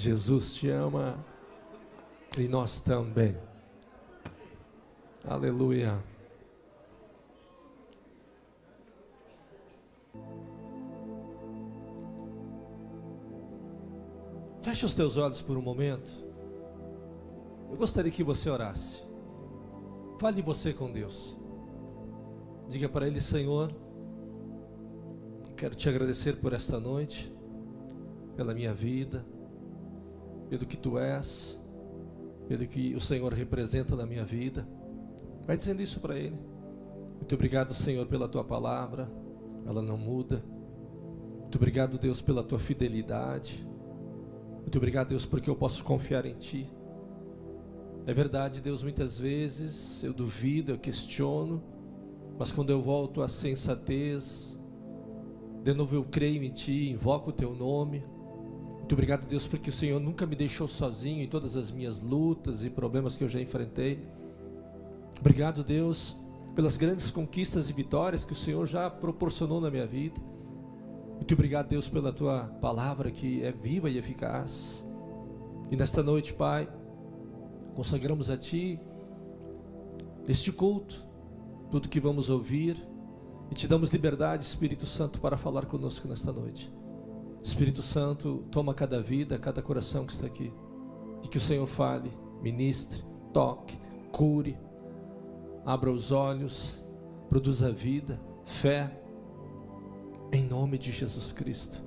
Jesus te ama e nós também. Aleluia. Feche os teus olhos por um momento. Eu gostaria que você orasse. Fale você com Deus. Diga para Ele: Senhor, quero te agradecer por esta noite, pela minha vida, pelo que Tu és, pelo que o Senhor representa na minha vida. Vai dizendo isso para Ele. Muito obrigado, Senhor, pela Tua palavra, ela não muda. Muito obrigado, Deus, pela Tua fidelidade. Muito obrigado, Deus, porque eu posso confiar em Ti. É verdade, Deus, muitas vezes eu duvido, eu questiono, mas quando eu volto à sensatez, de novo eu creio em Ti, invoco o Teu nome. Muito obrigado, Deus, porque o Senhor nunca me deixou sozinho em todas as minhas lutas e problemas que eu já enfrentei. Obrigado, Deus, pelas grandes conquistas e vitórias que o Senhor já proporcionou na minha vida. Muito obrigado, Deus, pela Tua palavra que é viva e eficaz. E nesta noite, Pai, consagramos a Ti este culto, tudo que vamos ouvir, e Te damos liberdade, Espírito Santo, para falar conosco nesta noite. Espírito Santo, toma cada vida, cada coração que está aqui, e que o Senhor fale, ministre, toque, cure, abra os olhos, produza vida, fé, em nome de Jesus Cristo.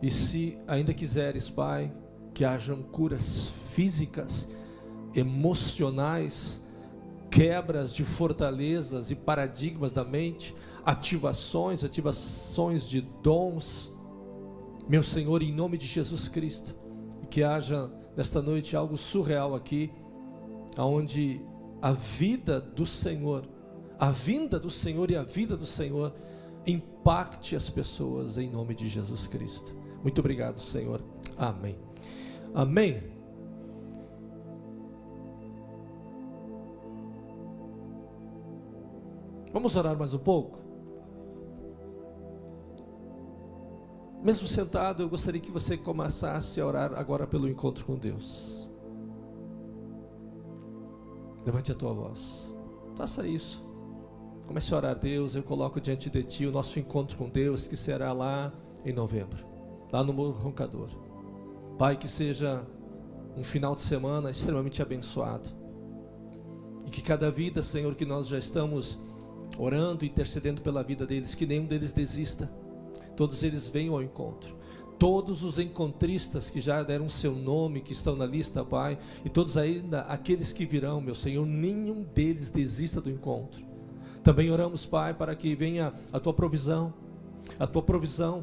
E se ainda quiseres, Pai, que hajam curas físicas, emocionais, quebras de fortalezas e paradigmas da mente, ativações de dons, meu Senhor, em nome de Jesus Cristo, que haja nesta noite algo surreal aqui, aonde a vida do Senhor, a vinda do Senhor e a vida do Senhor impacte as pessoas, em nome de Jesus Cristo. Muito obrigado, Senhor. Amém. Amém. Vamos orar mais um pouco? Mesmo sentado, eu gostaria que você começasse a orar agora pelo encontro com Deus. Levante a tua voz. Faça isso. Comece a orar: Deus, eu coloco diante de Ti o nosso encontro com Deus, que será lá em novembro, lá no Morro Roncador. Pai, que seja um final de semana extremamente abençoado, e que cada vida, Senhor, que nós já estamos orando, intercedendo pela vida deles, que nenhum deles desista, todos eles venham ao encontro. Todos os encontristas que já deram seu nome, que estão na lista, Pai, e todos ainda aqueles que virão, meu Senhor, nenhum deles desista do encontro. Também oramos, Pai, para que venha a Tua provisão,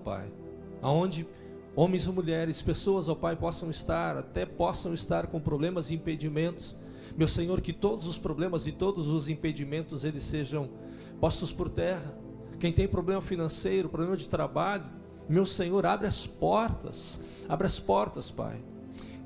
Pai, aonde homens e mulheres, pessoas, ó Pai, possam estar com problemas e impedimentos, meu Senhor, que todos os problemas e todos os impedimentos, eles sejam postos por terra. Quem tem problema financeiro, problema de trabalho, meu Senhor, abre as portas, Pai,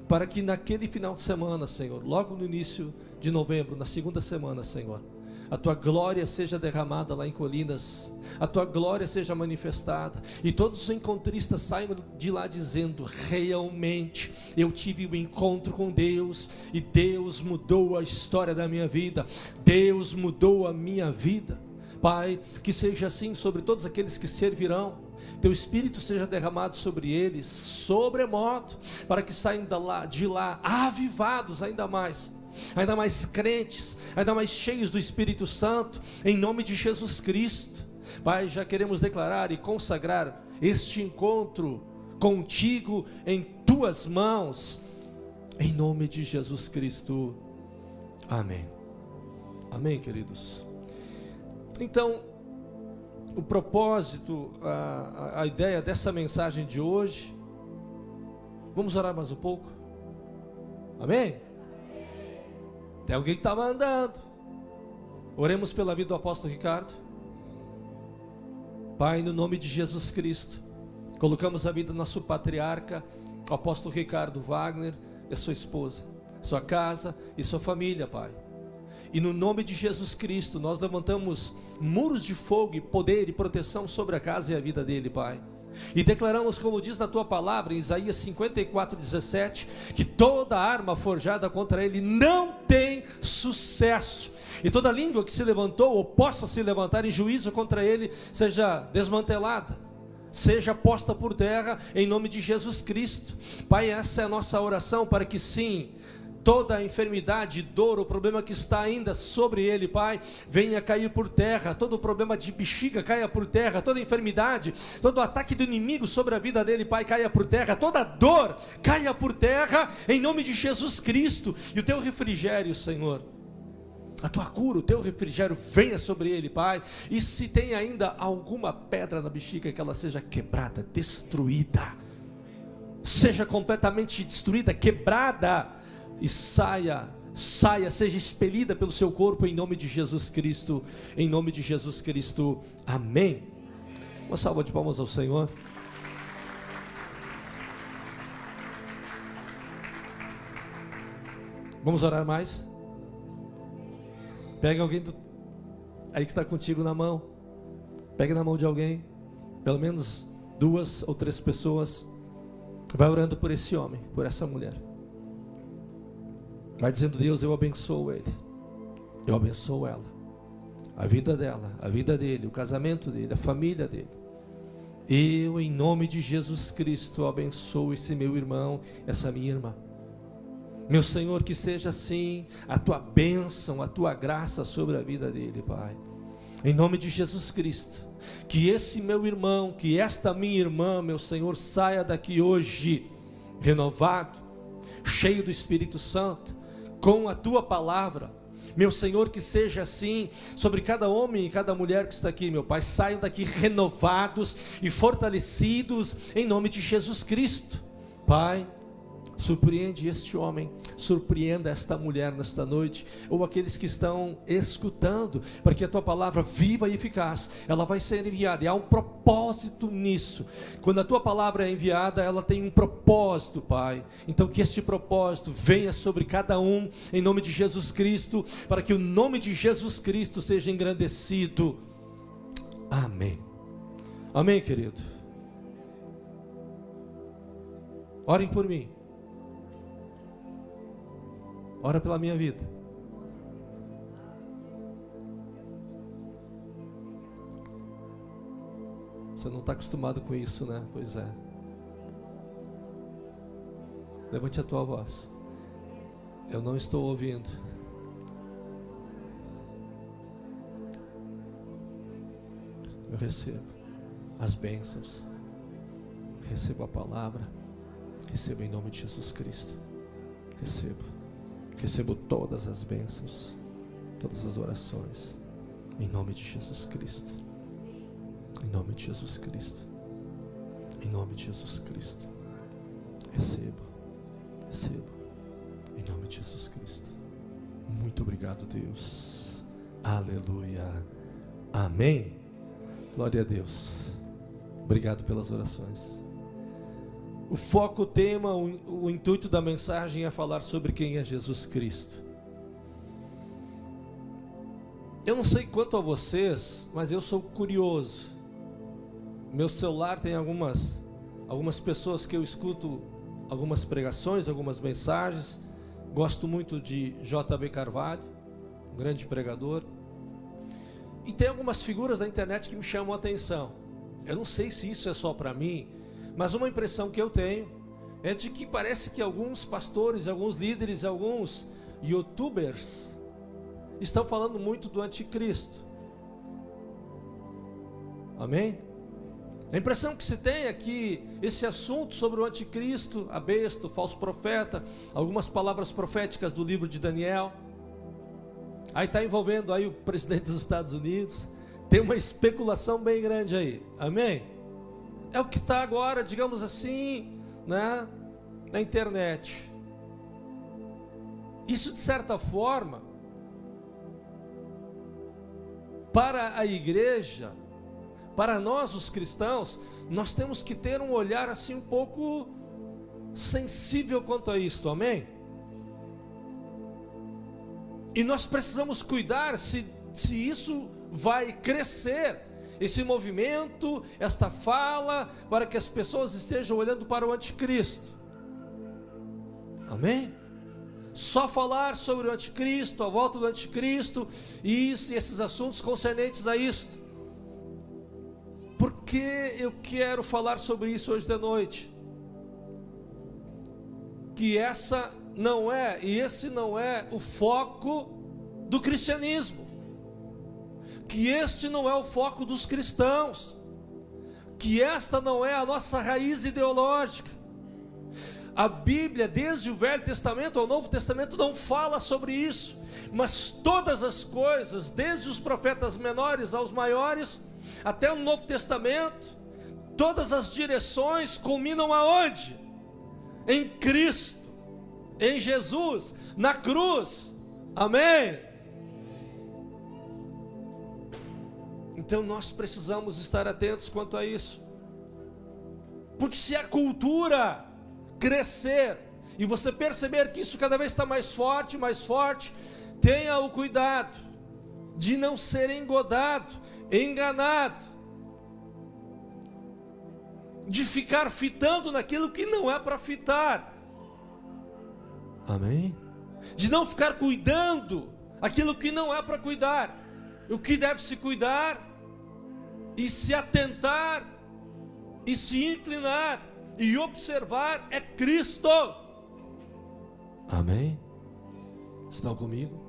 para que naquele final de semana, Senhor, logo no início de novembro, na segunda semana, Senhor, a Tua glória seja derramada lá em Colinas, a Tua glória seja manifestada, e todos os encontristas saiam de lá dizendo: realmente eu tive um encontro com Deus, e Deus mudou a história da minha vida, Deus mudou a minha vida. Pai, que seja assim sobre todos aqueles que servirão, Teu Espírito seja derramado sobre eles, sobremodo, para que saiam de lá avivados ainda mais crentes, ainda mais cheios do Espírito Santo, em nome de Jesus Cristo. Pai, já queremos declarar e consagrar este encontro contigo em Tuas mãos, em nome de Jesus Cristo. Amém. Amém, queridos. Então, o propósito, a ideia dessa mensagem de hoje, vamos orar mais um pouco? Amém? Tem alguém que está mandando. Oremos pela vida do apóstolo Ricardo. Pai, no nome de Jesus Cristo, colocamos a vida do nosso patriarca, o apóstolo Ricardo Wagner, e a sua esposa, sua casa e sua família, Pai. E no nome de Jesus Cristo, nós levantamos muros de fogo, e poder e proteção sobre a casa e a vida dele, Pai. E declaramos, como diz na tua palavra, em Isaías 54:17, que toda arma forjada contra ele não tem sucesso. E toda língua que se levantou ou possa se levantar em juízo contra ele seja desmantelada, seja posta por terra, em nome de Jesus Cristo. Pai, essa é a nossa oração, para que sim, toda a enfermidade, dor, o problema que está ainda sobre ele, Pai, venha cair por terra. Todo o problema de bexiga caia por terra. Toda enfermidade, todo ataque do inimigo sobre a vida dele, Pai, caia por terra. Toda dor caia por terra, em nome de Jesus Cristo. E o teu refrigério, Senhor, a tua cura, o teu refrigério venha sobre ele, Pai. E se tem ainda alguma pedra na bexiga, que ela seja quebrada, destruída, seja completamente destruída, quebrada, e saia, seja expelida pelo seu corpo, em nome de Jesus Cristo, em nome de Jesus Cristo, amém. Uma salva de palmas ao Senhor. Vamos orar mais? Pega alguém aí que está contigo na mão, pega na mão de alguém, pelo menos 2 ou 3 pessoas, vai orando por esse homem, por essa mulher. Vai dizendo: Deus, eu abençoo ele, eu abençoo ela, a vida dela, a vida dele, o casamento dele, a família dele. Eu, em nome de Jesus Cristo, abençoo esse meu irmão, essa minha irmã. Meu Senhor, que seja assim a tua bênção, a tua graça sobre a vida dele, Pai. Em nome de Jesus Cristo, que esse meu irmão, que esta minha irmã, meu Senhor, saia daqui hoje renovado, cheio do Espírito Santo, com a tua palavra. Meu Senhor, que seja assim sobre cada homem e cada mulher que está aqui, meu Pai. Saiam daqui renovados e fortalecidos, em nome de Jesus Cristo. Pai, surpreende este homem, surpreenda esta mulher nesta noite, ou aqueles que estão escutando, para que a tua palavra viva e eficaz, ela vai ser enviada, e há um propósito nisso. Quando a tua palavra é enviada, ela tem um propósito, Pai. Então que este propósito venha sobre cada um, em nome de Jesus Cristo, para que o nome de Jesus Cristo seja engrandecido. Amém. Amém, querido. Orem por mim. Ora pela minha vida. Você não está acostumado com isso, né? Pois é. Levante a tua voz. Eu não estou ouvindo. Eu recebo as bênçãos. Recebo a palavra. Recebo em nome de Jesus Cristo. Recebo todas as bênçãos, todas as orações, em nome de Jesus Cristo, em nome de Jesus Cristo, em nome de Jesus Cristo. Recebo, em nome de Jesus Cristo. Muito obrigado, Deus. Aleluia. Amém. Glória a Deus. Obrigado pelas orações. O foco, o tema, o intuito da mensagem é falar sobre quem é Jesus Cristo. Eu não sei quanto a vocês, mas eu sou curioso. Meu celular tem algumas pessoas que eu escuto, algumas pregações, algumas mensagens. Gosto muito de J.B. Carvalho, um grande pregador. E tem algumas figuras da internet que me chamam a atenção. Eu não sei se isso é só para mim, mas uma impressão que eu tenho é de que parece que alguns pastores, alguns líderes, alguns youtubers estão falando muito do anticristo. Amém? A impressão que se tem é que esse assunto sobre o anticristo, a besta, o falso profeta, algumas palavras proféticas do livro de Daniel, aí está envolvendo aí o presidente dos Estados Unidos, tem uma especulação bem grande aí. Amém? É o que está agora, digamos assim, né, na internet. Isso, de certa forma, para a igreja, para nós os cristãos, nós temos que ter um olhar assim um pouco sensível quanto a isto, amém? E nós precisamos cuidar se isso vai crescer esse movimento, esta fala, para que as pessoas estejam olhando para o anticristo. Amém? Só falar sobre o anticristo, a volta do anticristo, e isso e esses assuntos concernentes a isto. Por que eu quero falar sobre isso hoje de noite? Que essa não é, e esse não é o foco do cristianismo, que este não é o foco dos cristãos, que esta não é a nossa raiz ideológica. A Bíblia, desde o Velho Testamento ao Novo Testamento, não fala sobre isso, mas todas as coisas, desde os profetas menores aos maiores, até o Novo Testamento, todas as direções culminam aonde? Em Cristo, em Jesus, na cruz. Amém? Então nós precisamos estar atentos quanto a isso, porque se a cultura crescer e você perceber que isso cada vez está mais forte, tenha o cuidado de não ser engodado, enganado, de ficar fitando naquilo que não é para fitar. Amém? De não ficar cuidando aquilo que não é para cuidar. O que deve se cuidar e se atentar e se inclinar e observar é Cristo. Amém? Estão comigo?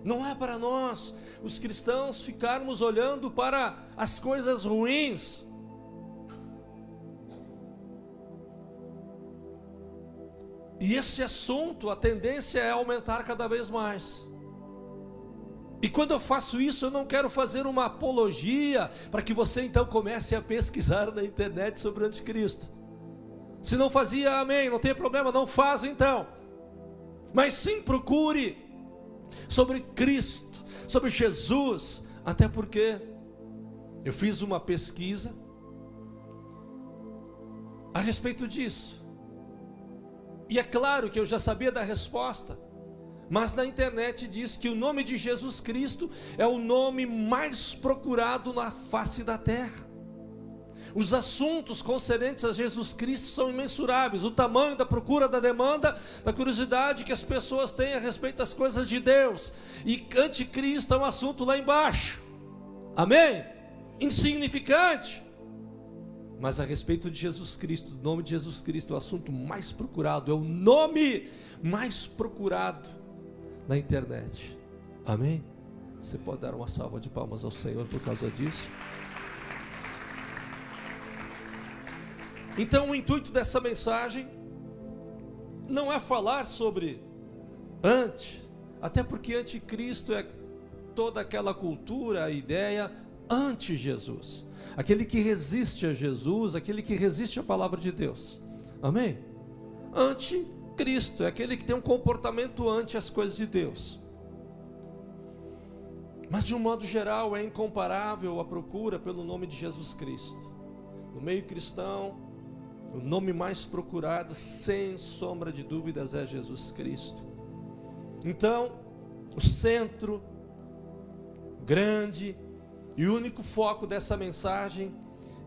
Não é para nós, os cristãos, ficarmos olhando para as coisas ruins. E esse assunto, a tendência é aumentar cada vez mais. E quando eu faço isso, eu não quero fazer uma apologia para que você então comece a pesquisar na internet sobre o anticristo. Se não fazia, amém, não tem problema, não faz então. Mas sim procure sobre Cristo, sobre Jesus, até porque eu fiz uma pesquisa a respeito disso. E é claro que eu já sabia da resposta, mas na internet diz que o nome de Jesus Cristo é o nome mais procurado na face da terra. Os assuntos concernentes a Jesus Cristo são imensuráveis. O tamanho da procura, da demanda, da curiosidade que as pessoas têm a respeito das coisas de Deus. E anticristo é um assunto lá embaixo. Amém? Insignificante. Mas a respeito de Jesus Cristo, o nome de Jesus Cristo é o assunto mais procurado. É o nome mais procurado na internet. Amém? Você pode dar uma salva de palmas ao Senhor por causa disso? Então o intuito dessa mensagem não é falar sobre até porque anticristo é toda aquela cultura, a ideia anti-Jesus, aquele que resiste a Jesus, aquele que resiste à palavra de Deus. Amém? Anticristo é aquele que tem um comportamento ante as coisas de Deus. Mas de um modo geral é incomparável a procura pelo nome de Jesus Cristo. No meio cristão, o nome mais procurado, sem sombra de dúvidas, é Jesus Cristo. Então, o centro grande e único foco dessa mensagem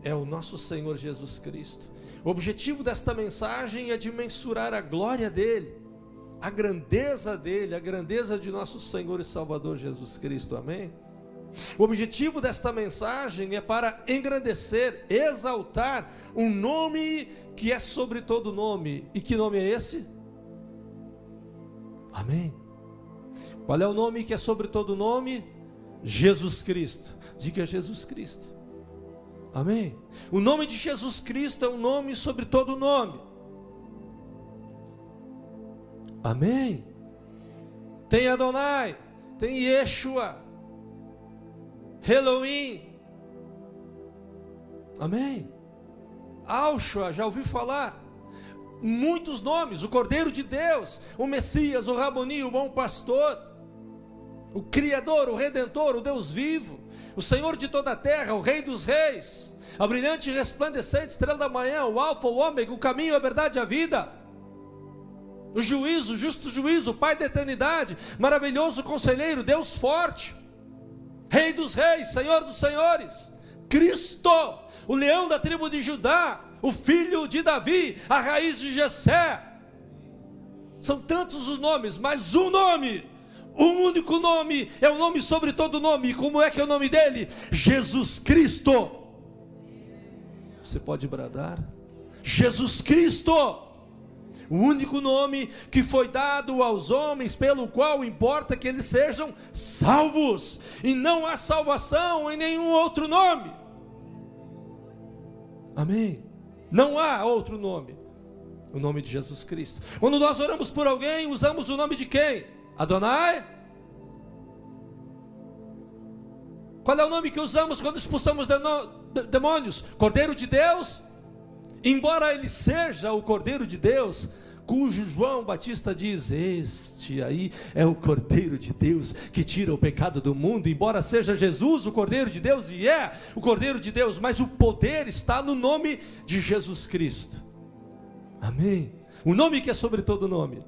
é o nosso Senhor Jesus Cristo. O objetivo desta mensagem é de mensurar a glória dele, a grandeza dele, a grandeza de nosso Senhor e Salvador Jesus Cristo. Amém? O objetivo desta mensagem é para engrandecer, exaltar um nome que é sobre todo nome. E que nome é esse? Amém? Qual é o nome que é sobre todo nome? Jesus Cristo. Diga Jesus Cristo. Amém? O nome de Jesus Cristo é um nome sobre todo nome. Amém? Tem Adonai, tem Yeshua, Elohim. Amém? Alshua, já ouviu falar? Muitos nomes, o Cordeiro de Deus, o Messias, o Raboni, o Bom Pastor, o Criador, o Redentor, o Deus vivo, o Senhor de toda a terra, o Rei dos Reis, a brilhante e resplandecente estrela da manhã, o Alfa, o Ômega, o caminho, a verdade e a vida, o juízo, o justo juízo, o Pai da eternidade, maravilhoso conselheiro, Deus forte, Rei dos reis, Senhor dos senhores, Cristo, o leão da tribo de Judá, o filho de Davi, a raiz de Jessé. São tantos os nomes, mas um nome, um único nome, é o nome sobre todo nome. E como é que é o nome dele? Jesus Cristo. Você pode bradar? Jesus Cristo, o único nome que foi dado aos homens, pelo qual importa que eles sejam salvos, e não há salvação em nenhum outro nome. Amém? Não há outro nome, o nome de Jesus Cristo. Quando nós oramos por alguém, usamos o nome de quem? Adonai? Qual é o nome que usamos quando expulsamos demônios? Cordeiro de Deus? Embora ele seja o Cordeiro de Deus, cujo João Batista diz: este aí é o Cordeiro de Deus que tira o pecado do mundo. Embora seja Jesus o Cordeiro de Deus, e é o Cordeiro de Deus, mas o poder está no nome de Jesus Cristo. Amém? O nome que é sobre todo nome.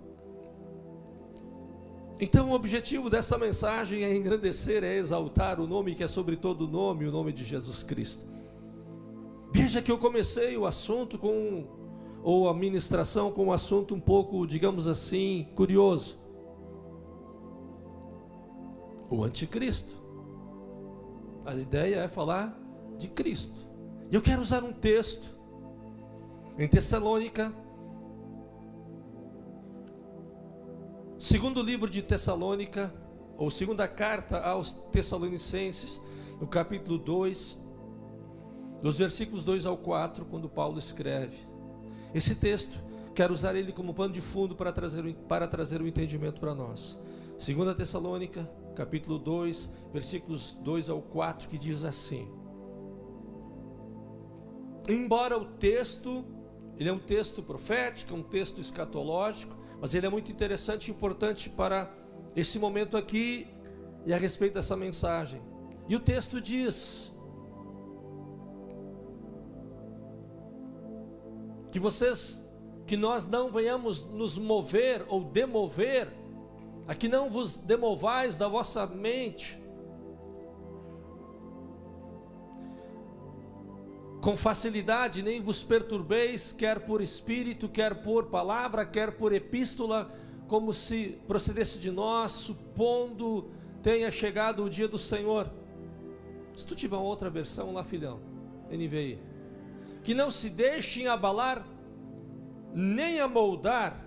Então o objetivo dessa mensagem é engrandecer, é exaltar o nome que é sobre todo nome, o nome de Jesus Cristo. Veja que eu comecei o assunto ou a ministração com um assunto um pouco, digamos assim, curioso. O anticristo. A ideia é falar de Cristo. E eu quero usar um texto em Tessalônica, segundo livro de Tessalônica, ou segunda carta aos Tessalonicenses, no capítulo 2, dos versículos 2 ao 4, quando Paulo escreve esse texto. Quero usar ele como pano de fundo para trazer o entendimento para nós. Segunda Tessalônica, capítulo 2, versículos 2 ao 4, que diz assim: embora o texto, ele é um texto profético, um texto escatológico, mas ele é muito interessante e importante para esse momento aqui e a respeito dessa mensagem. E o texto diz que nós não venhamos nos mover ou demover, a que não vos demovais da vossa mente com facilidade, nem vos perturbeis, quer por espírito, quer por palavra, quer por epístola, como se procedesse de nós, supondo tenha chegado o dia do Senhor. Se tu tiver uma outra versão lá, filhão, NVI, que não se deixem abalar, nem amoldar,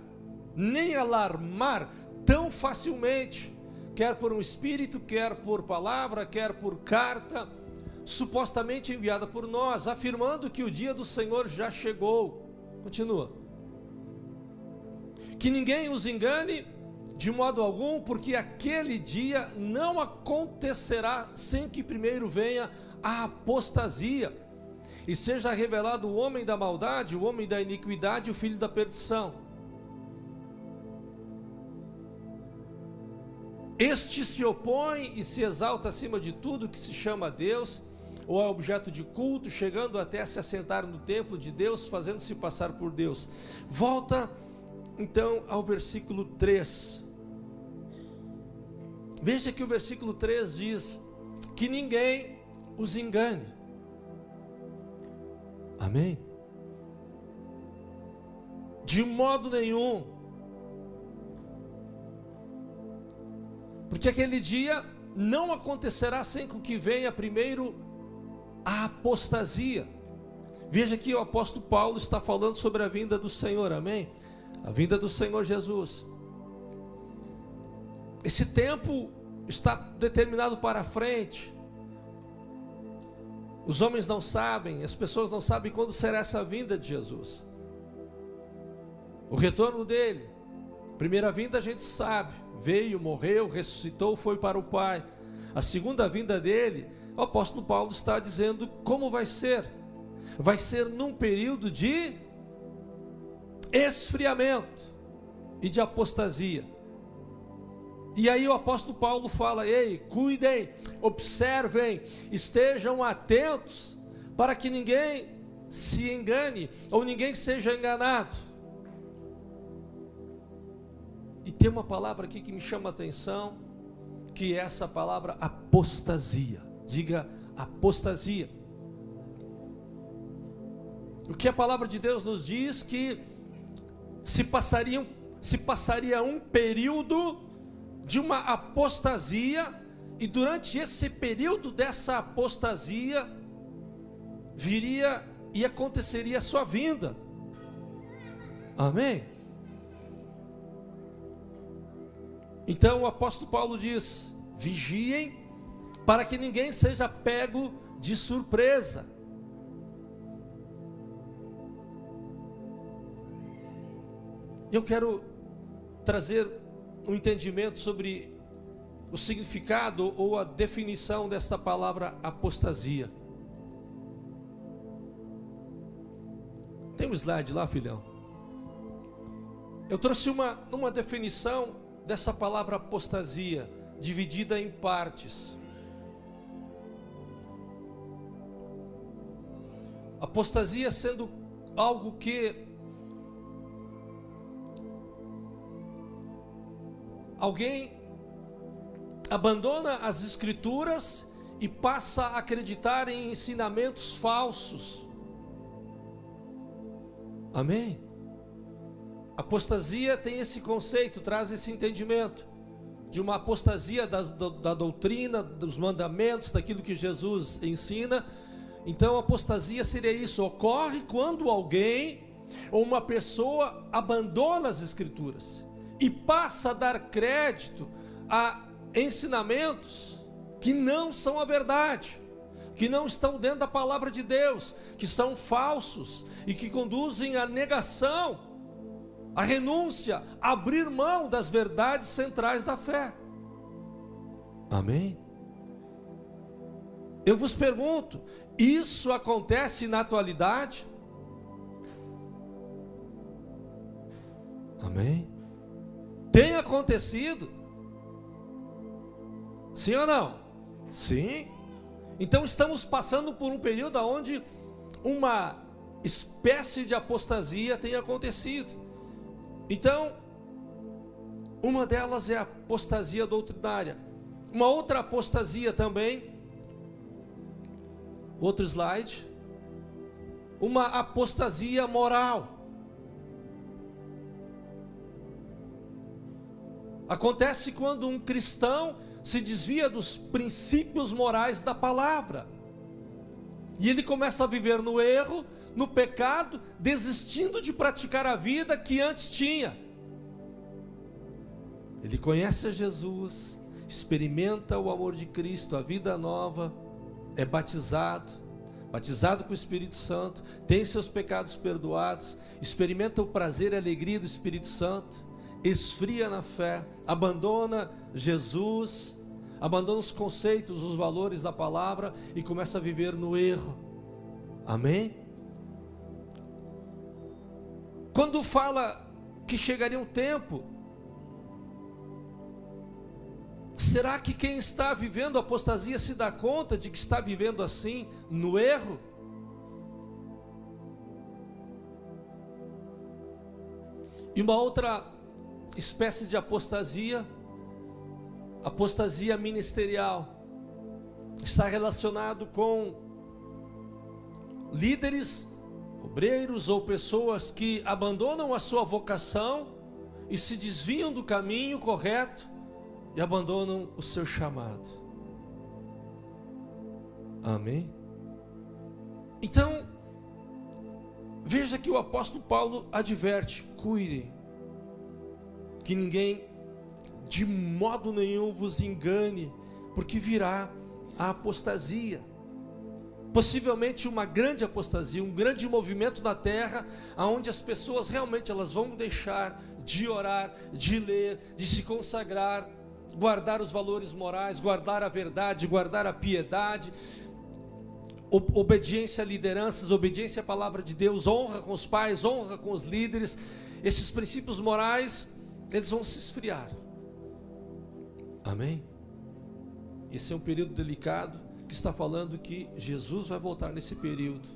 nem alarmar tão facilmente, quer por um espírito, quer por palavra, quer por carta, supostamente enviada por nós, afirmando que o dia do Senhor já chegou. Continua. Que ninguém os engane de modo algum, porque aquele dia não acontecerá sem que primeiro venha a apostasia, e seja revelado o homem da maldade, o homem da iniquidade, o filho da perdição. Este se opõe e se exalta acima de tudo que se chama Deus, ou é objeto de culto, chegando até a se assentar no templo de Deus, fazendo-se passar por Deus. Volta então ao versículo 3. Veja que o versículo 3 diz: que ninguém os engane. Amém? De modo nenhum. Porque aquele dia não acontecerá sem que venha primeiro a apostasia. Veja que o apóstolo Paulo está falando sobre a vinda do Senhor, amém? A vinda do Senhor Jesus. Esse tempo está determinado para frente. Os homens não sabem, as pessoas não sabem quando será essa vinda de Jesus. O retorno dele, primeira vinda a gente sabe, veio, morreu, ressuscitou, foi para o Pai. A segunda vinda dele, o apóstolo Paulo está dizendo como vai ser. Vai ser num período de esfriamento e de apostasia. E aí o apóstolo Paulo fala: ei, cuidem, observem, estejam atentos, para que ninguém se engane, ou ninguém seja enganado. E tem uma palavra aqui que me chama a atenção, que é essa palavra apostasia. Diga apostasia. O que a palavra de Deus nos diz que se passaria um período de uma apostasia, e durante esse período dessa apostasia viria e aconteceria a sua vinda. Amém? Então o apóstolo Paulo diz: vigiem para que ninguém seja pego de surpresa. Eu quero trazer um entendimento sobre o significado ou a definição desta palavra apostasia. Tem um slide lá, filhão? Eu trouxe uma definição dessa palavra apostasia, dividida em partes. Apostasia sendo algo que alguém abandona as escrituras e passa a acreditar em ensinamentos falsos. Amém? Apostasia tem esse conceito, traz esse entendimento de uma apostasia da doutrina, dos mandamentos, daquilo que Jesus ensina. Então a apostasia seria isso: ocorre quando alguém ou uma pessoa abandona as escrituras e passa a dar crédito a ensinamentos que não são a verdade, que não estão dentro da palavra de Deus, que são falsos e que conduzem à negação, à renúncia, a abrir mão das verdades centrais da fé. Amém? Eu vos pergunto, isso acontece na atualidade? Amém? Tem acontecido? Sim ou não? Sim. Então estamos passando por um período onde uma espécie de apostasia tem acontecido. Então, uma delas é a apostasia doutrinária. Uma outra apostasia também, outro slide, uma apostasia moral. Acontece quando um cristão se desvia dos princípios morais da palavra, e ele começa a viver no erro, no pecado, desistindo de praticar a vida que antes tinha. Ele conhece a Jesus, experimenta o amor de Cristo, a vida nova, é batizado com o Espírito Santo, tem seus pecados perdoados, experimenta o prazer e a alegria do Espírito Santo, esfria na fé, abandona Jesus, abandona os conceitos, os valores da palavra e começa a viver no erro. Amém? Quando fala que chegaria um tempo, será que quem está vivendo a apostasia se dá conta de que está vivendo assim, no erro? E uma outra espécie de apostasia ministerial, está relacionado com líderes, obreiros ou pessoas que abandonam a sua vocação e se desviam do caminho correto e abandonam o seu chamado. Amém? Então, veja que o apóstolo Paulo adverte: cuide, que ninguém de modo nenhum vos engane, porque virá a apostasia, possivelmente uma grande apostasia, um grande movimento na terra, onde as pessoas realmente elas vão deixar de orar, de ler, de se consagrar, guardar os valores morais, guardar a verdade, guardar a piedade, obediência a lideranças, obediência à palavra de Deus, honra com os pais, honra com os líderes. Esses princípios morais, eles vão se esfriar. Amém? Esse é um período delicado, que está falando que Jesus vai voltar nesse período.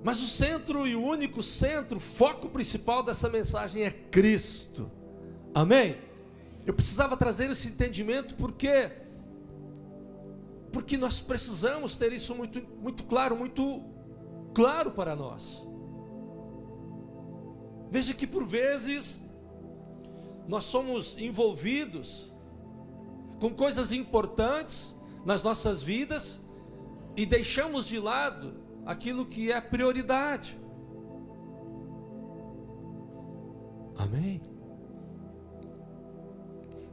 Mas o centro e o único centro, foco principal dessa mensagem é Cristo. Amém? Eu precisava trazer esse entendimento porque Porque nós precisamos ter isso muito claro para nós. Veja que por vezes nós somos envolvidos com coisas importantes nas nossas vidas e deixamos de lado aquilo que é prioridade. Amém?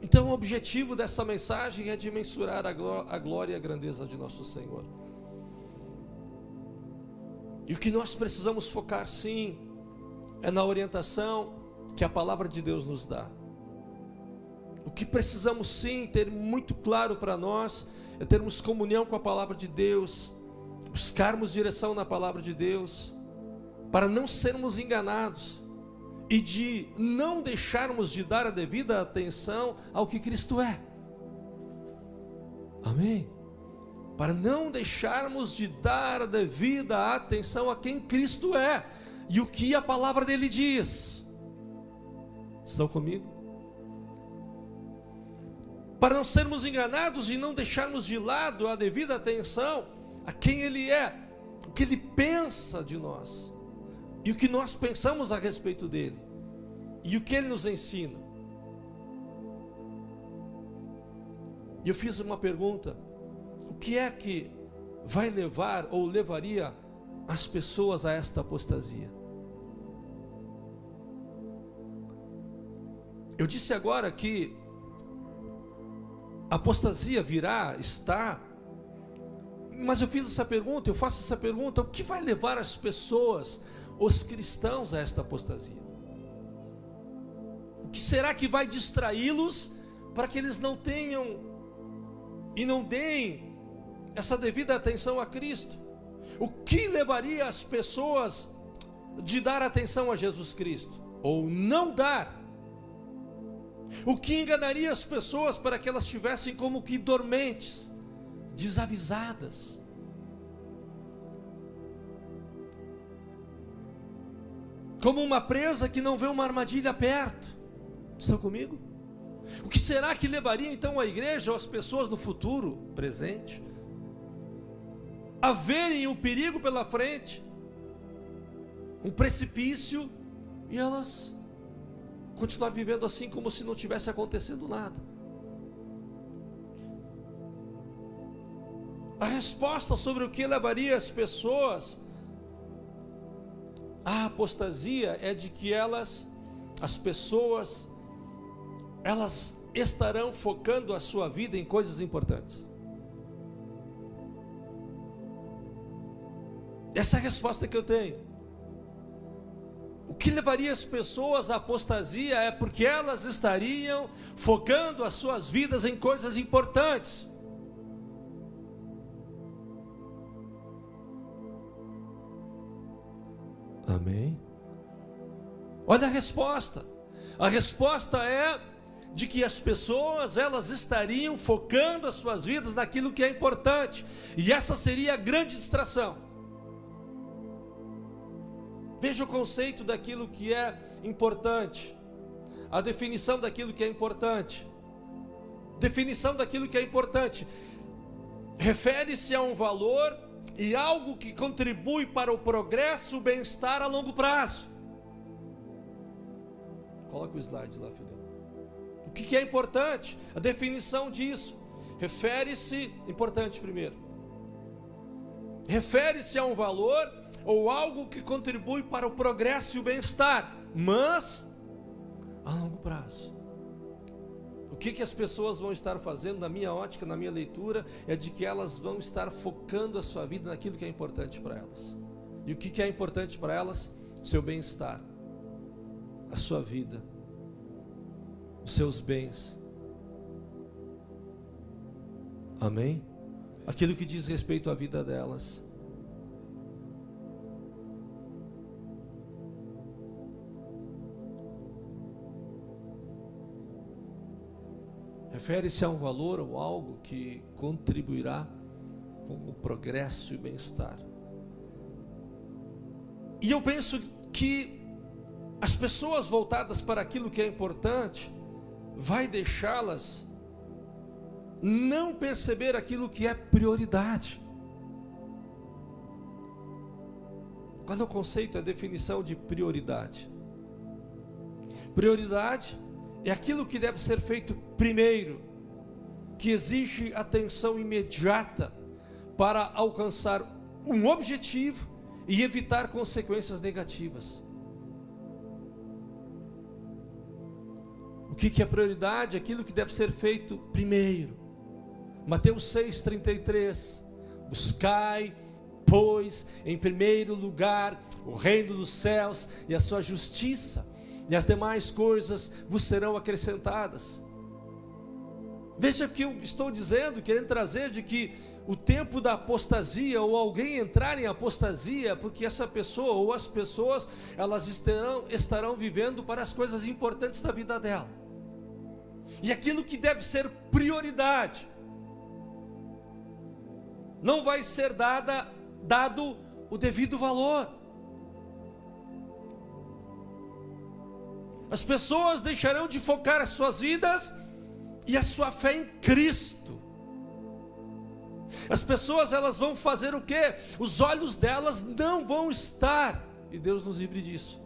Então o objetivo dessa mensagem é de mensurar a glória e a grandeza de nosso Senhor. E o que nós precisamos focar sim, é na orientação que a palavra de Deus nos dá. O que precisamos sim ter muito claro para nós, é termos comunhão com a palavra de Deus, buscarmos direção na palavra de Deus, para não sermos enganados, e de não deixarmos de dar a devida atenção ao que Cristo é. Amém? Para não deixarmos de dar a devida atenção a quem Cristo é, e o que a palavra dele diz. Estão comigo? Para não sermos enganados e não deixarmos de lado a devida atenção a quem ele é, o que ele pensa de nós, e o que nós pensamos a respeito dele, e o que ele nos ensina. E eu fiz uma pergunta: o que é que vai levar ou levaria as pessoas a esta apostasia? Eu disse agora que a apostasia virá, está, mas eu fiz essa pergunta, eu faço essa pergunta: o que vai levar as pessoas, os cristãos, a esta apostasia? O que será que vai distraí-los para que eles não tenham e não deem essa devida atenção a Cristo? O que levaria as pessoas de dar atenção a Jesus Cristo, ou não dar? O que enganaria as pessoas para que elas estivessem como que dormentes, desavisadas? Como uma presa que não vê uma armadilha perto. Estão comigo? O que será que levaria então a igreja ou as pessoas no futuro, presente, a verem o perigo pela frente, um precipício, e elas continuar vivendo assim como se não tivesse acontecendo nada? A resposta sobre o que levaria as pessoas à apostasia é de que as pessoas estarão focando a sua vida em coisas importantes. Essa é a resposta que eu tenho. O que levaria as pessoas à apostasia é porque elas estariam focando as suas vidas em coisas importantes. Amém? Olha a resposta. A resposta é de que as pessoas, elas estariam focando as suas vidas naquilo que é importante. E essa seria a grande distração. Veja o conceito daquilo que é importante, a definição daquilo que é importante. Definição daquilo que é importante refere-se a um valor e algo que contribui para o progresso, o bem-estar a longo prazo. Coloca o slide lá, filho. O que é importante? A definição disso refere-se, importante primeiro, refere-se a um valor ou algo que contribui para o progresso e o bem-estar, mas a longo prazo. O que as pessoas vão estar fazendo, na minha ótica, na minha leitura, é de que elas vão estar focando a sua vida naquilo que é importante para elas. E o que é importante para elas? Seu bem-estar, a sua vida, os seus bens. Amém? Aquilo que diz respeito à vida delas. Refere-se a um valor ou algo que contribuirá com o progresso e o bem-estar. E eu penso que as pessoas voltadas para aquilo que é importante, vai deixá-las não perceber aquilo que é prioridade. Qual é o conceito, a definição de prioridade? Prioridade é aquilo que deve ser feito primeiro, que exige atenção imediata para alcançar um objetivo e evitar consequências negativas. O que é prioridade? Aquilo que deve ser feito primeiro. Mateus 6,33: buscai, pois, em primeiro lugar o reino dos céus e a sua justiça, e as demais coisas vos serão acrescentadas. Veja o que eu estou dizendo, querendo trazer de que o tempo da apostasia, ou alguém entrar em apostasia, porque essa pessoa ou as pessoas, elas estarão vivendo para as coisas importantes da vida dela, e aquilo que deve ser prioridade não vai ser dado o devido valor. As pessoas deixarão de focar as suas vidas e a sua fé em Cristo. As pessoas, elas vão fazer o quê? Os olhos delas não vão estar, e Deus nos livre disso,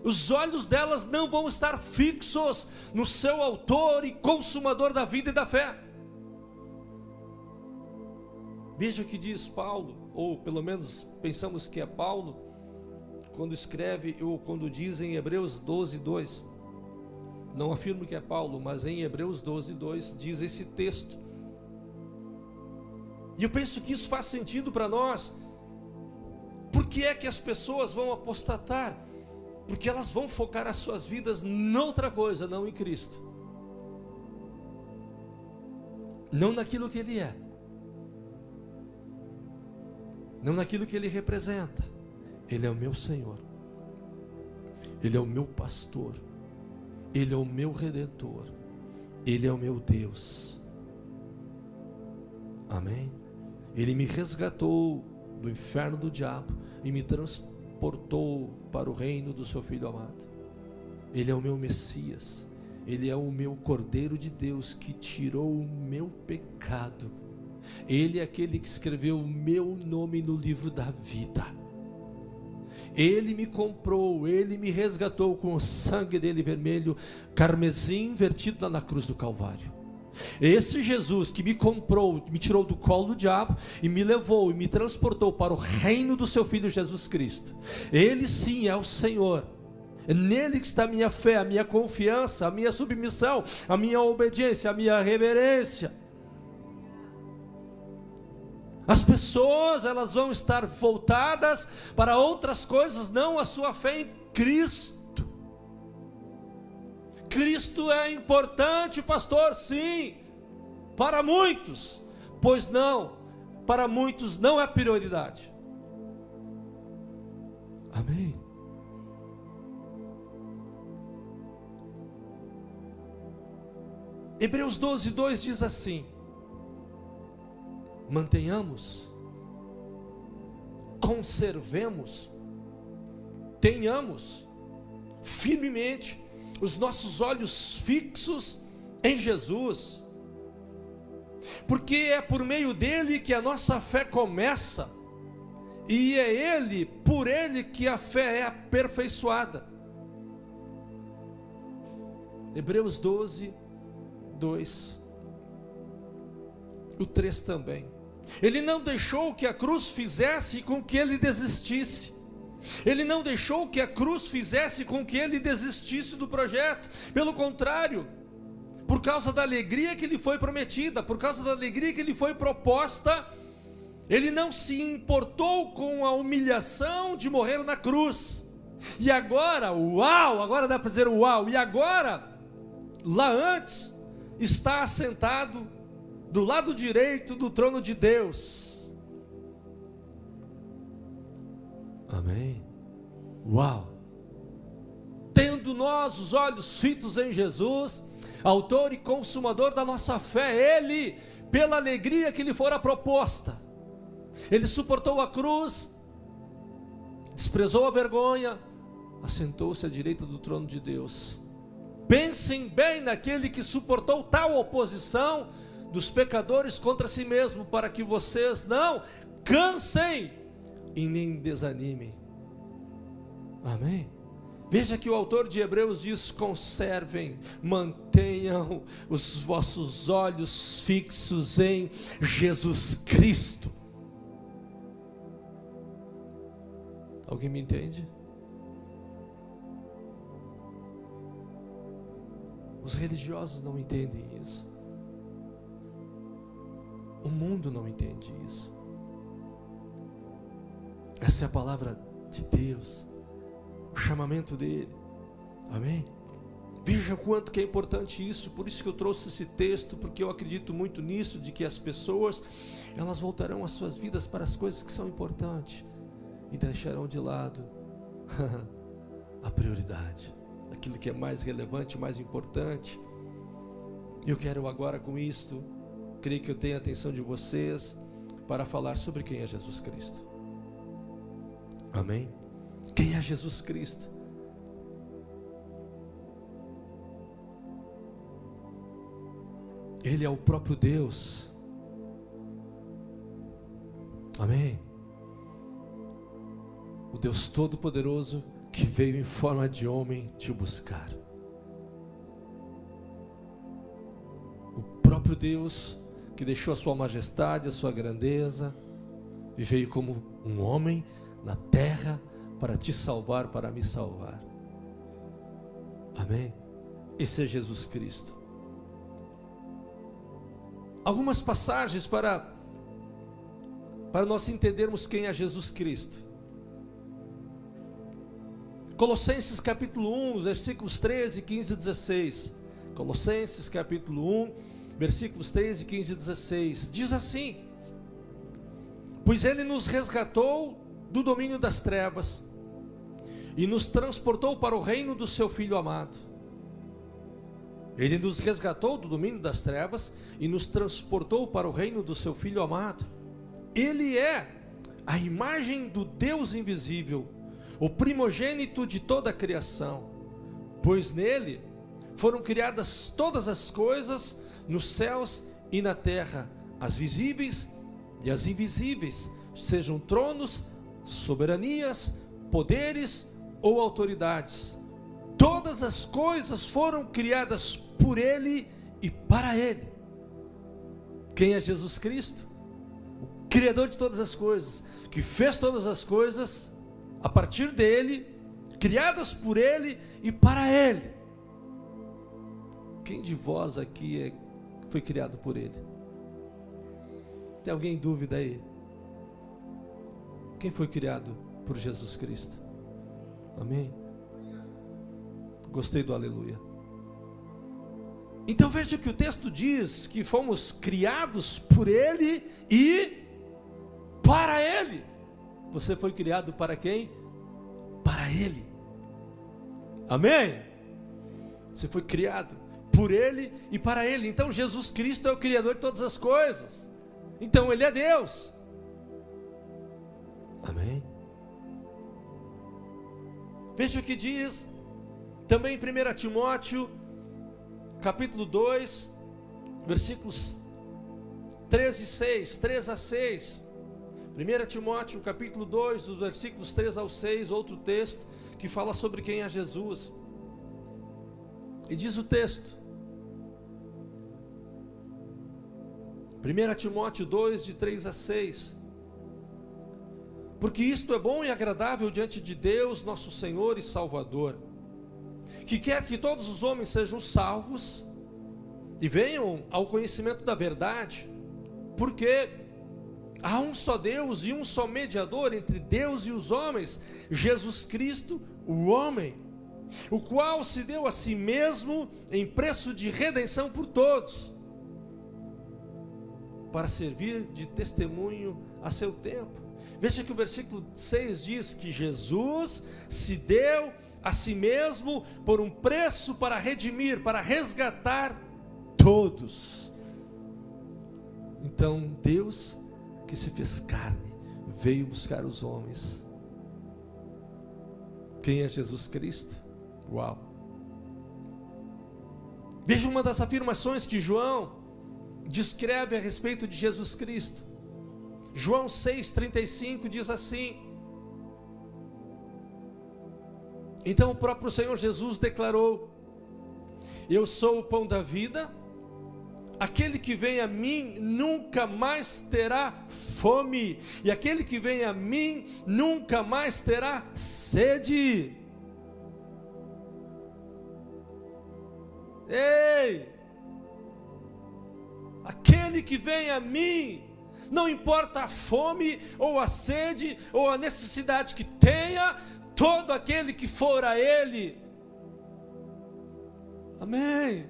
os olhos delas não vão estar fixos no seu autor e consumador da vida e da fé. Veja o que diz Paulo, ou pelo menos pensamos que é Paulo, quando escreve, ou quando diz em Hebreus 12:2, não afirmo que é Paulo, mas em Hebreus 12:2 diz esse texto, e eu penso que isso faz sentido para nós. Por que é que as pessoas vão apostatar? Porque elas vão focar as suas vidas noutra coisa, não em Cristo, não naquilo que Ele é, não naquilo que Ele representa. Ele é o meu Senhor, Ele é o meu pastor, Ele é o meu Redentor, Ele é o meu Deus. Amém? Ele me resgatou do inferno do diabo e me transportou para o reino do seu Filho amado. Ele é o meu Messias, Ele é o meu Cordeiro de Deus que tirou o meu pecado. Ele é aquele que escreveu o meu nome no livro da vida. Ele me comprou, Ele me resgatou com o sangue dele vermelho, carmesim, vertido lá na cruz do Calvário. Esse Jesus que me comprou, me tirou do colo do diabo e me levou e me transportou para o reino do seu Filho Jesus Cristo. Ele sim é o Senhor. É nele que está a minha fé, a minha confiança, a minha submissão, a minha obediência, a minha reverência. As pessoas, elas vão estar voltadas para outras coisas, não a sua fé em Cristo. Cristo é importante, pastor, sim, para muitos, pois não, para muitos não é prioridade. Amém? Hebreus 12:2 diz assim: mantenhamos, conservemos, tenhamos firmemente os nossos olhos fixos em Jesus, porque é por meio dele que a nossa fé começa, e é ele, por ele, que a fé é aperfeiçoada. Hebreus 12:2, o 3 também. Ele não deixou que a cruz fizesse com que ele desistisse. Ele não deixou que a cruz fizesse com que ele desistisse do projeto. Pelo contrário, por causa da alegria que lhe foi prometida, por causa da alegria que lhe foi proposta, ele não se importou com a humilhação de morrer na cruz. E agora, uau, agora dá para dizer uau, e agora, lá antes, está assentado do lado direito do trono de Deus. Amém? Uau! Tendo nós os olhos fitos em Jesus, autor e consumador da nossa fé, ele, pela alegria que lhe fora proposta, ele suportou a cruz, desprezou a vergonha, assentou-se à direita do trono de Deus. Pensem bem naquele que suportou tal oposição dos pecadores contra si mesmo, para que vocês não cansem e nem desanimem. Amém? Veja que o autor de Hebreus diz: conservem, mantenham os vossos olhos fixos em Jesus Cristo. Alguém me entende? Os religiosos não entendem isso. O mundo não entende isso. Essa é a palavra de Deus, o chamamento dele. Amém? Veja o quanto que é importante isso. Por isso que eu trouxe esse texto, porque eu acredito muito nisso, de que as pessoas, elas voltarão as suas vidas para as coisas que são importantes e deixarão de lado a prioridade, aquilo que é mais relevante, mais importante. Eu quero agora com isto, creio que eu tenho a atenção de vocês para falar sobre quem é Jesus Cristo. Amém? Quem é Jesus Cristo? Ele é o próprio Deus. Amém? O Deus Todo-Poderoso que veio em forma de homem te buscar. O próprio Deus que deixou a sua majestade, a sua grandeza e veio como um homem na terra para te salvar, para me salvar. Amém? Esse é Jesus Cristo. Algumas passagens para nós entendermos quem é Jesus Cristo. Colossenses capítulo 1, versículos 13, 15 e 16. Colossenses capítulo 1, versículos 13, 15 e 16. Diz assim: pois ele nos resgatou do domínio das trevas e nos transportou para o reino do seu Filho amado. Ele nos resgatou do domínio das trevas e nos transportou para o reino do seu Filho amado. Ele é a imagem do Deus invisível, o primogênito de toda a criação, pois nele foram criadas todas as coisas nos céus e na terra, as visíveis e as invisíveis, sejam tronos, soberanias, poderes ou autoridades. Todas as coisas foram criadas por ele e para ele. Quem é Jesus Cristo? O Criador de todas as coisas, que fez todas as coisas a partir dele, criadas por ele e para ele. Quem de vós aqui foi criado por ele? Tem alguém em dúvida aí? Quem foi criado por Jesus Cristo? Amém? Gostei do aleluia. Então veja que o texto diz que fomos criados por ele e para ele. Você foi criado para quem? Para ele. Amém? Você foi criado por ele e para ele. Então Jesus Cristo é o Criador de todas as coisas. Então ele é Deus. Amém? Veja o que diz também em 1 Timóteo capítulo 2, versículos 3 e 6, 3 a 6. 1 Timóteo capítulo 2, dos versículos 3 ao 6, outro texto que fala sobre quem é Jesus. E diz o texto, 1 Timóteo 2, de 3 a 6: porque isto é bom e agradável diante de Deus, nosso Senhor e Salvador, que quer que todos os homens sejam salvos e venham ao conhecimento da verdade, porque há um só Deus e um só mediador entre Deus e os homens, Jesus Cristo, o homem, o qual se deu a si mesmo em preço de redenção por todos, para servir de testemunho a seu tempo. Veja que o versículo 6 diz que Jesus se deu a si mesmo por um preço para redimir, para resgatar todos. Então Deus, que se fez carne, veio buscar os homens. Quem é Jesus Cristo? Uau! Veja uma das afirmações que João, descreve a respeito de Jesus Cristo. João 6,35 diz assim: então o próprio Senhor Jesus declarou: eu sou o pão da vida, aquele que vem a mim nunca mais terá fome, e aquele que vem a mim nunca mais terá sede. Ei! Aquele que vem a mim, não importa a fome, ou a sede, ou a necessidade que tenha, todo aquele que for a Ele. Amém.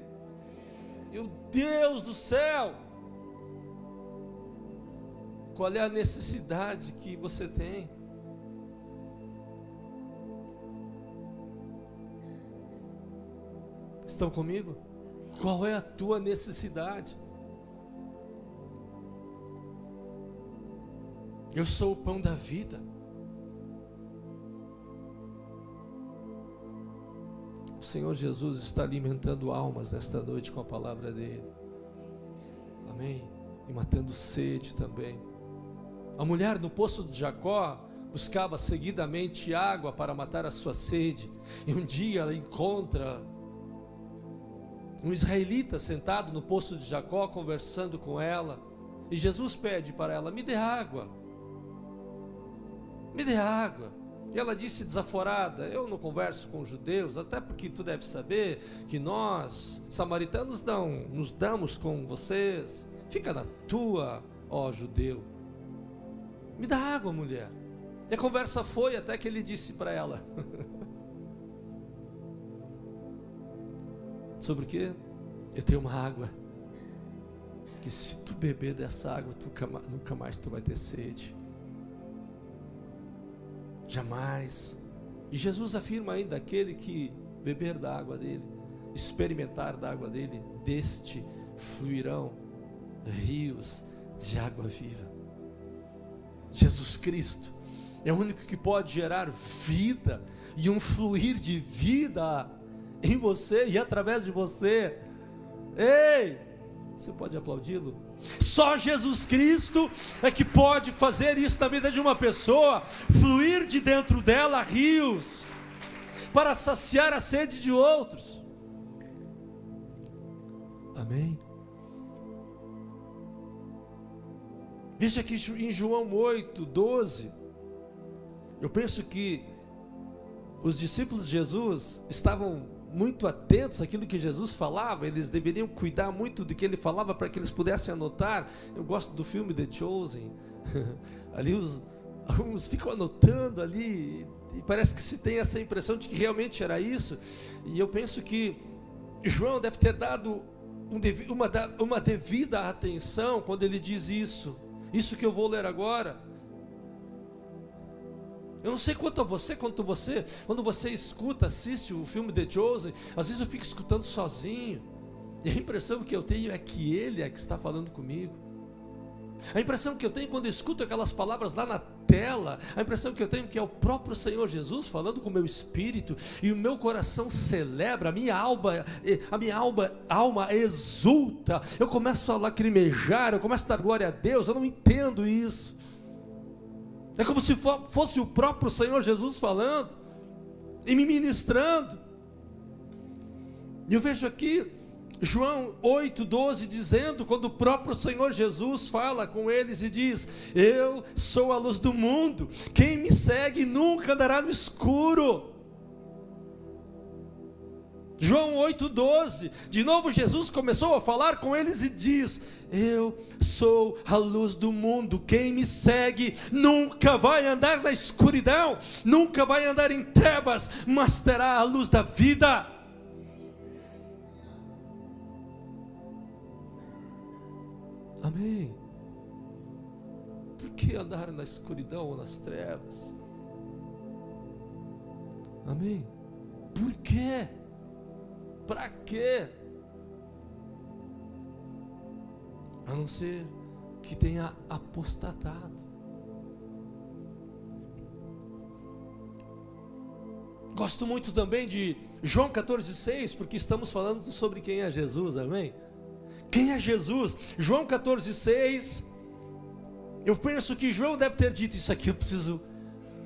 Meu Deus do céu, qual é a necessidade que você tem? Estão comigo? Qual é a tua necessidade? Eu sou o pão da vida. O Senhor Jesus está alimentando almas nesta noite com a palavra dele. Amém? E matando sede também. A mulher no poço de Jacó buscava seguidamente água para matar a sua sede. E um dia ela encontra um israelita sentado no poço de Jacó conversando com ela. E Jesus pede para ela: me dê água. Me dê água. E ela disse desaforada: eu não converso com judeus, até porque tu deve saber que nós, samaritanos, não nos damos com vocês. Fica na tua, ó judeu. Me dá água, mulher. E a conversa foi até que ele disse para ela: sobre o quê? Eu tenho uma água que se tu beber dessa água, nunca mais tu vai ter sede. Jamais. E Jesus afirma ainda: aquele que beber da água dele, experimentar da água dele, deste fluirão rios de água viva. Jesus Cristo é o único que pode gerar vida e um fluir de vida em você e através de você. Ei, você pode aplaudi-lo? Só Jesus Cristo é que pode fazer isso na vida de uma pessoa, fluir de dentro dela rios, para saciar a sede de outros. Amém? Veja aqui em João 8:12, eu penso que os discípulos de Jesus estavam muito atentos àquilo que Jesus falava. Eles deveriam cuidar muito do que ele falava para que eles pudessem anotar. Eu gosto do filme The Chosen. Ali alguns ficam anotando ali, e parece que se tem essa impressão de que realmente era isso. E eu penso que João deve ter dado uma devida atenção quando ele diz isso que eu vou ler agora. Eu não sei quanto você, quando você escuta, assiste o filme The Chosen, às vezes eu fico escutando sozinho, e a impressão que eu tenho é que ele é que está falando comigo. A impressão que eu tenho quando eu escuto aquelas palavras lá na tela, a impressão que eu tenho é que é o próprio Senhor Jesus falando com o meu espírito, e o meu coração celebra, a minha alma exulta, eu começo a lacrimejar, eu começo a dar glória a Deus. Eu não entendo isso. É como se fosse o próprio Senhor Jesus falando e me ministrando. E eu vejo aqui João 8:12 dizendo, quando o próprio Senhor Jesus fala com eles e diz: eu sou a luz do mundo, quem me segue nunca andará no escuro. João 8:12, de novo Jesus começou a falar com eles e diz: eu sou a luz do mundo, quem me segue nunca vai andar na escuridão, nunca vai andar em trevas, mas terá a luz da vida. Amém. Por que andar na escuridão ou nas trevas? Amém. Por quê? Para quê? A não ser que tenha apostatado. Gosto muito também de João 14:6, porque estamos falando sobre quem é Jesus, amém? Quem é Jesus? João 14,6. Eu penso que João deve ter dito isso aqui, eu preciso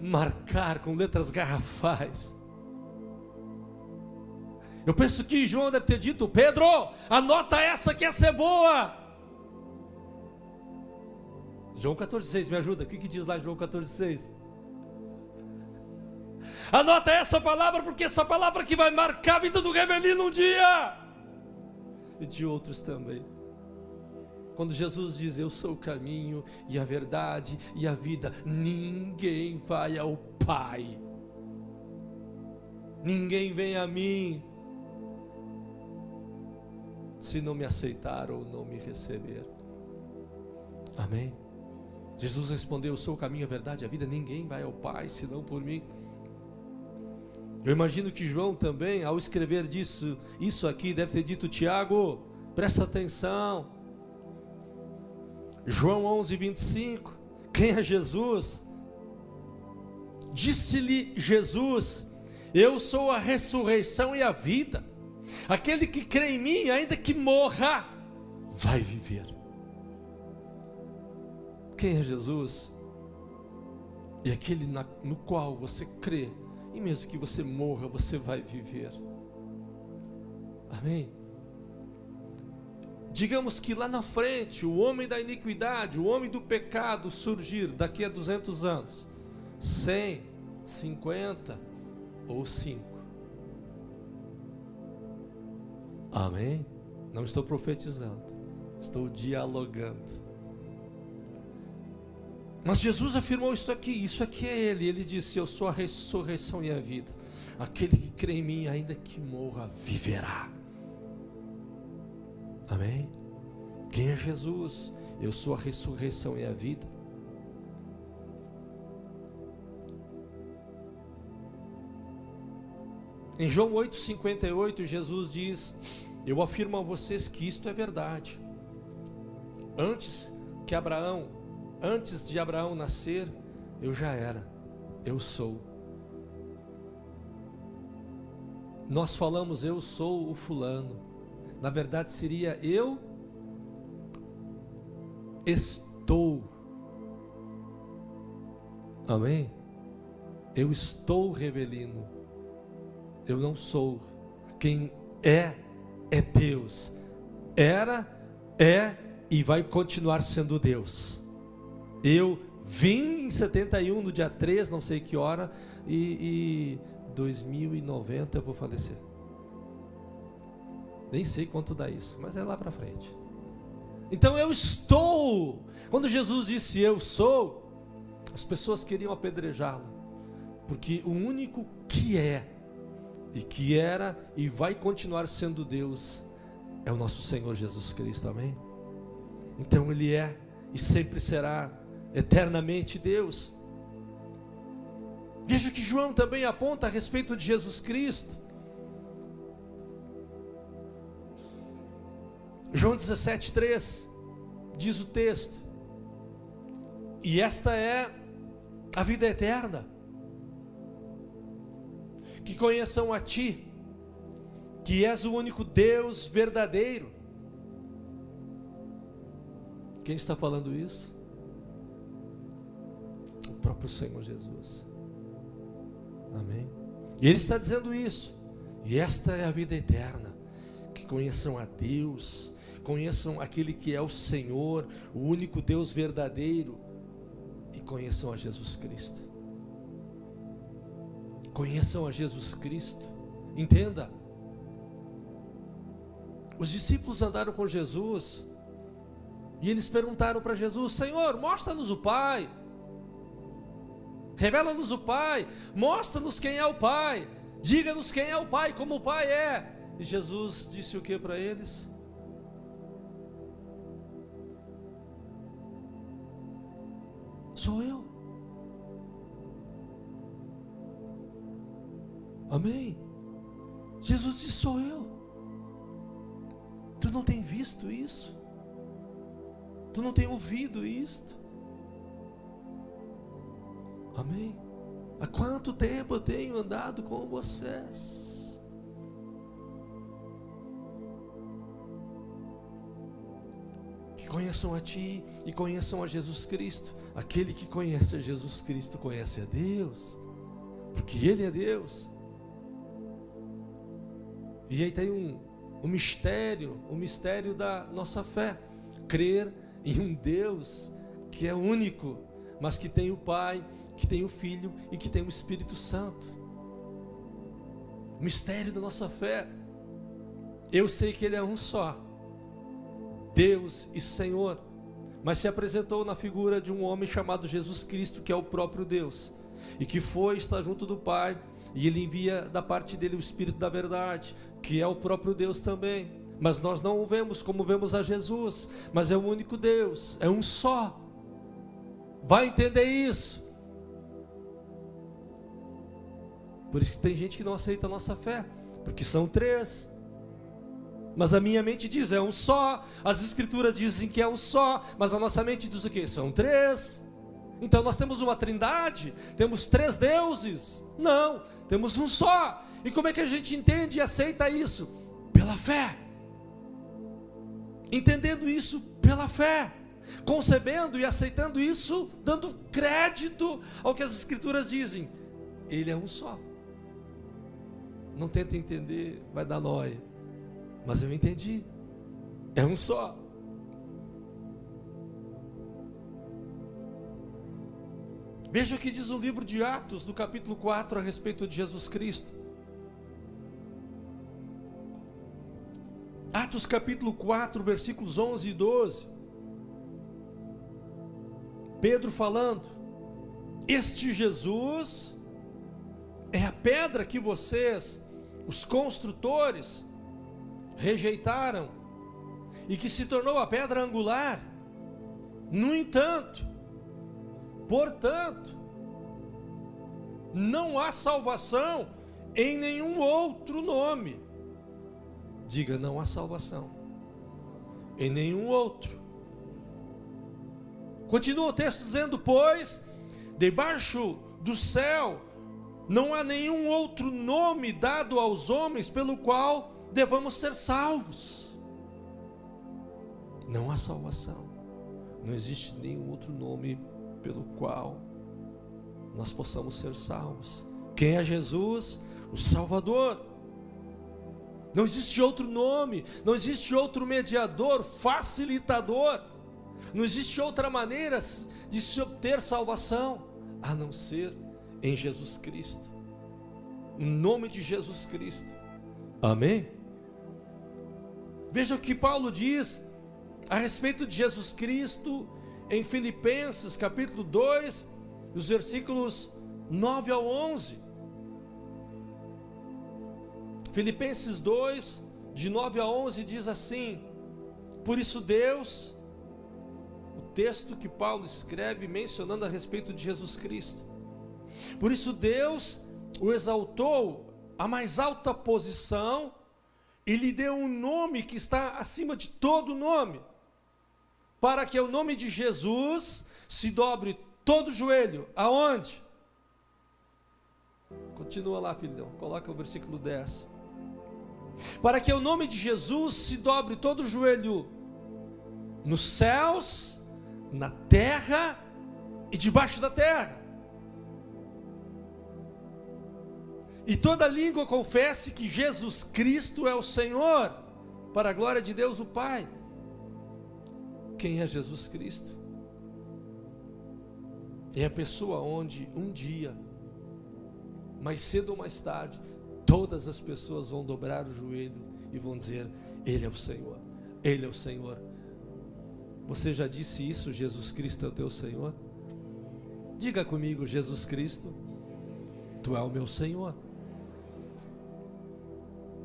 marcar com letras garrafais. Eu penso que João deve ter dito: Pedro, anota essa que essa é boa. João 14,6, me ajuda, o que diz lá em João 14,6? Anota essa palavra, porque essa palavra que vai marcar a vida do Revelino um dia, e de outros também. Quando Jesus diz: eu sou o caminho e a verdade e a vida, ninguém vai ao Pai, ninguém vem a mim, se não me aceitar ou não me receber. Amém? Jesus respondeu: eu sou o caminho, a verdade e a vida, ninguém vai ao Pai senão por mim. Eu imagino que João também, ao escrever isso aqui, deve ter dito: Tiago, presta atenção. João 11:25, quem é Jesus? Disse-lhe Jesus: eu sou a ressurreição e a vida, aquele que crê em mim, ainda que morra, vai viver. Quem é Jesus? E aquele no qual você crê, e mesmo que você morra, você vai viver. Amém? Digamos que lá na frente, o homem da iniquidade, o homem do pecado surgir daqui a 200 anos, 100, 50 ou 5. Amém? Não estou profetizando, estou dialogando. Mas Jesus afirmou isso aqui é Ele disse: eu sou a ressurreição e a vida, aquele que crê em mim, ainda que morra, viverá. Amém? Quem é Jesus? Eu sou a ressurreição e a vida. Em João 8,58, Jesus diz: eu afirmo a vocês que isto é verdade. Antes de Abraão nascer, eu já era, eu sou. Nós falamos: eu sou o fulano. Na verdade seria: eu estou. Amém? Eu estou Revelino. Eu não sou. Quem é Deus. Era, é e vai continuar sendo Deus. Eu vim em 71, no dia 3, não sei que hora, e 2090 eu vou falecer. Nem sei quanto dá isso, mas é lá para frente. Então eu estou. Quando Jesus disse eu sou, as pessoas queriam apedrejá-lo, porque o único que é, e que era, e vai continuar sendo Deus, é o nosso Senhor Jesus Cristo, amém? Então Ele é, e sempre será, eternamente Deus. Veja que João também aponta a respeito de Jesus Cristo. João 17,3 diz o texto: e esta é a vida eterna, que conheçam a Ti, que és o único Deus verdadeiro. Quem está falando isso? O próprio Senhor Jesus. Amém? E Ele está dizendo isso: e esta é a vida eterna, que conheçam a Deus, conheçam aquele que é o Senhor, o único Deus verdadeiro, e conheçam a Jesus Cristo. Conheçam a Jesus Cristo. Entenda, os discípulos andaram com Jesus, e eles perguntaram para Jesus: Senhor, mostra-nos o Pai, revela-nos o Pai, mostra-nos quem é o Pai, diga-nos quem é o Pai, como o Pai é. E Jesus disse o que para eles? Sou eu. Amém? Jesus disse: sou eu. Tu não tem visto isso? Tu não tem ouvido isto? Amém? Há quanto tempo eu tenho andado com vocês? que conheçam a Ti e conheçam a Jesus Cristo. Aquele que conhece a Jesus Cristo conhece a Deus, porque Ele é Deus. E aí tem um mistério da nossa fé, crer em um Deus que é único, mas que tem o Pai, que tem o Filho e que tem o Espírito Santo. O mistério da nossa fé. Eu sei que Ele é um só, Deus e Senhor, mas se apresentou na figura de um homem chamado Jesus Cristo, que é o próprio Deus, e que está junto do Pai, e Ele envia da parte dele o Espírito da verdade, que é o próprio Deus também. Mas nós não o vemos como vemos a Jesus, mas é o único Deus, é um só. Vai entender isso? Por isso que tem gente que não aceita a nossa fé, porque são três. Mas a minha mente diz, é um só. As escrituras dizem que é um só, mas a nossa mente diz o quê? São três. Então nós temos uma trindade, temos três deuses. Não, temos um só. E como é que a gente entende e aceita isso? Pela fé. Entendendo isso pela fé, concebendo e aceitando isso, dando crédito ao que as escrituras dizem. Ele é um só. Não tenta entender, vai dar nóia. Mas eu entendi, é um só. Veja o que diz o livro de Atos, do capítulo 4, a respeito de Jesus Cristo. Atos capítulo 4, versículos 11 e 12. Pedro falando: este Jesus é a pedra que vocês, os construtores, rejeitaram e que se tornou a pedra angular. No entanto, portanto, não há salvação em nenhum outro nome. Diga, não há salvação em nenhum outro. Continua o texto dizendo: pois debaixo do céu não há nenhum outro nome dado aos homens pelo qual devamos ser salvos. Não há salvação, não existe nenhum outro nome pelo qual nós possamos ser salvos. Quem é Jesus? O Salvador. Não existe outro nome, não existe outro mediador, facilitador, não existe outra maneira de se obter salvação, a não ser em Jesus Cristo, em nome de Jesus Cristo. Amém? Veja o que Paulo diz a respeito de Jesus Cristo em Filipenses capítulo 2, os versículos 9 ao 11. Filipenses 2, de 9 a 11 diz assim: por isso Deus, o texto que Paulo escreve mencionando a respeito de Jesus Cristo, por isso Deus o exaltou à mais alta posição e lhe deu um nome que está acima de todo nome, para que o nome de Jesus se dobre todo o joelho. Aonde? Continua lá, filhão, coloca o versículo 10. Para que o nome de Jesus se dobre todo o joelho nos céus, na terra e debaixo da terra, e toda língua confesse que Jesus Cristo é o Senhor, para a glória de Deus o Pai. Quem é Jesus Cristo? É a pessoa onde um dia, mais cedo ou mais tarde, todas as pessoas vão dobrar o joelho e vão dizer: Ele é o Senhor, Ele é o Senhor. Você já disse isso? Jesus Cristo é o teu Senhor? Diga comigo: Jesus Cristo, Tu é o meu Senhor.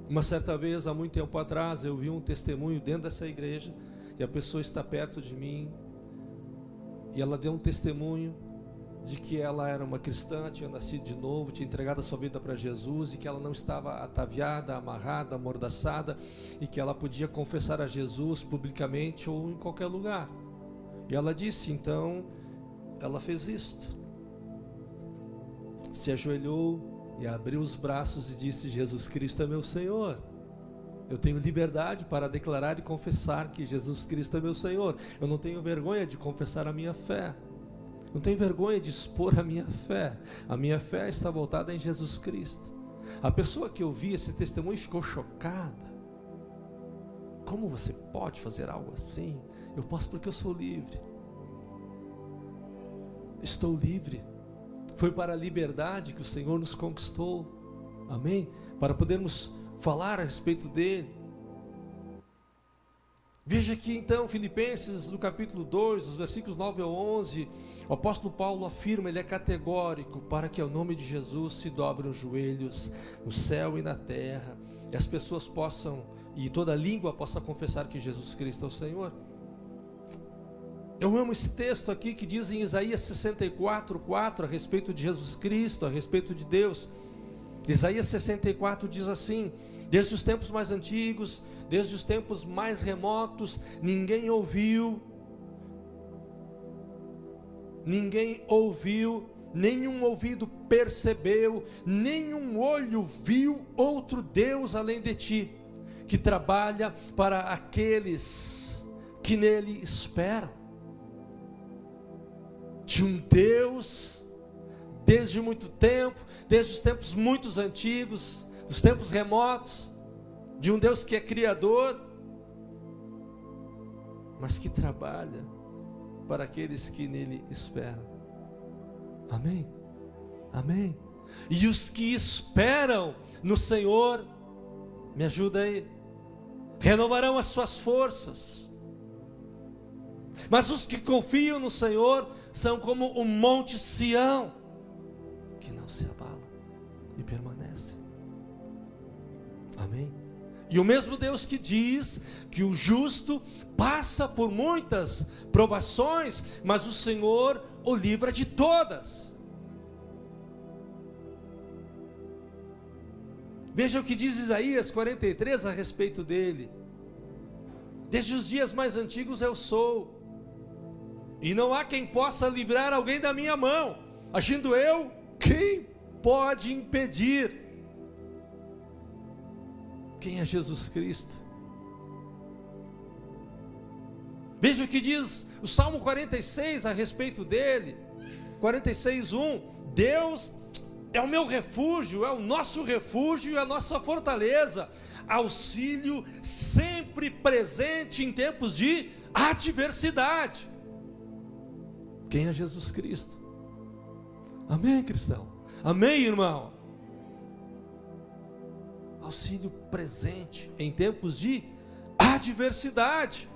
Uma certa vez, há muito tempo atrás, eu vi um testemunho dentro dessa igreja, e a pessoa está perto de mim, e ela deu um testemunho de que ela era uma cristã, tinha nascido de novo, tinha entregado a sua vida para Jesus, e que ela não estava ataviada, amarrada, amordaçada, e que ela podia confessar a Jesus publicamente ou em qualquer lugar. E ela disse, então, ela fez isto, se ajoelhou e abriu os braços e disse: Jesus Cristo é meu Senhor. Eu tenho liberdade para declarar e confessar que Jesus Cristo é meu Senhor. Eu não tenho vergonha de confessar a minha fé. Não tenho vergonha de expor a minha fé. A minha fé está voltada em Jesus Cristo. A pessoa que ouviu esse testemunho ficou chocada. Como você pode fazer algo assim? Eu posso porque eu sou livre. Estou livre. Foi para a liberdade que o Senhor nos conquistou. Amém? Para podermos falar a respeito dele. Veja aqui então Filipenses no capítulo 2, os versículos 9 ao 11, o apóstolo Paulo afirma, ele é categórico, para que ao nome de Jesus se dobrem os joelhos no céu e na terra, e as pessoas possam, e toda língua possa confessar que Jesus Cristo é o Senhor. Eu amo esse texto aqui que diz em Isaías 64:4 a respeito de Jesus Cristo, a respeito de Deus. Isaías 64 diz assim: desde os tempos mais antigos, desde os tempos mais remotos, ninguém ouviu, nenhum ouvido percebeu, nenhum olho viu outro Deus além de ti, que trabalha para aqueles que nele esperam. De um Deus, desde muito tempo, desde os tempos muito antigos, dos tempos remotos, de um Deus que é criador, mas que trabalha para aqueles que nele esperam. Amém? Amém? E os que esperam no Senhor, me ajuda aí, renovarão as suas forças. Mas os que confiam no Senhor são como o monte Sião, que não se abala e permanece. Amém? E o mesmo Deus que diz que o justo passa por muitas provações, mas o Senhor o livra de todas. Veja o que diz Isaías 43 a respeito dele: desde os dias mais antigos eu sou, e não há quem possa livrar alguém da minha mão. Agindo eu, quem pode impedir? Quem é Jesus Cristo? Veja o que diz o Salmo 46 a respeito dele, 46:1: Deus é o meu refúgio, é o nosso refúgio e a nossa fortaleza, auxílio sempre presente em tempos de adversidade. Quem é Jesus Cristo? Amém, cristão? Amém, irmão? Auxílio presente em tempos de adversidade.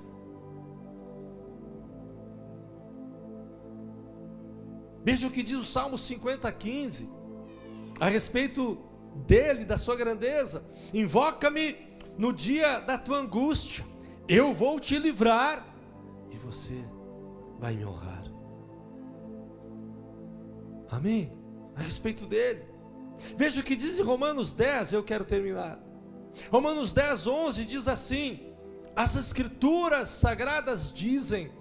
Veja o que diz o Salmo 50:15 a respeito dele, da sua grandeza: invoca-me no dia da tua angústia, eu vou te livrar e você vai me honrar. Amém? A respeito dele. Veja o que diz em Romanos 10, eu quero terminar. Romanos 10:11 diz assim: as Escrituras Sagradas dizem,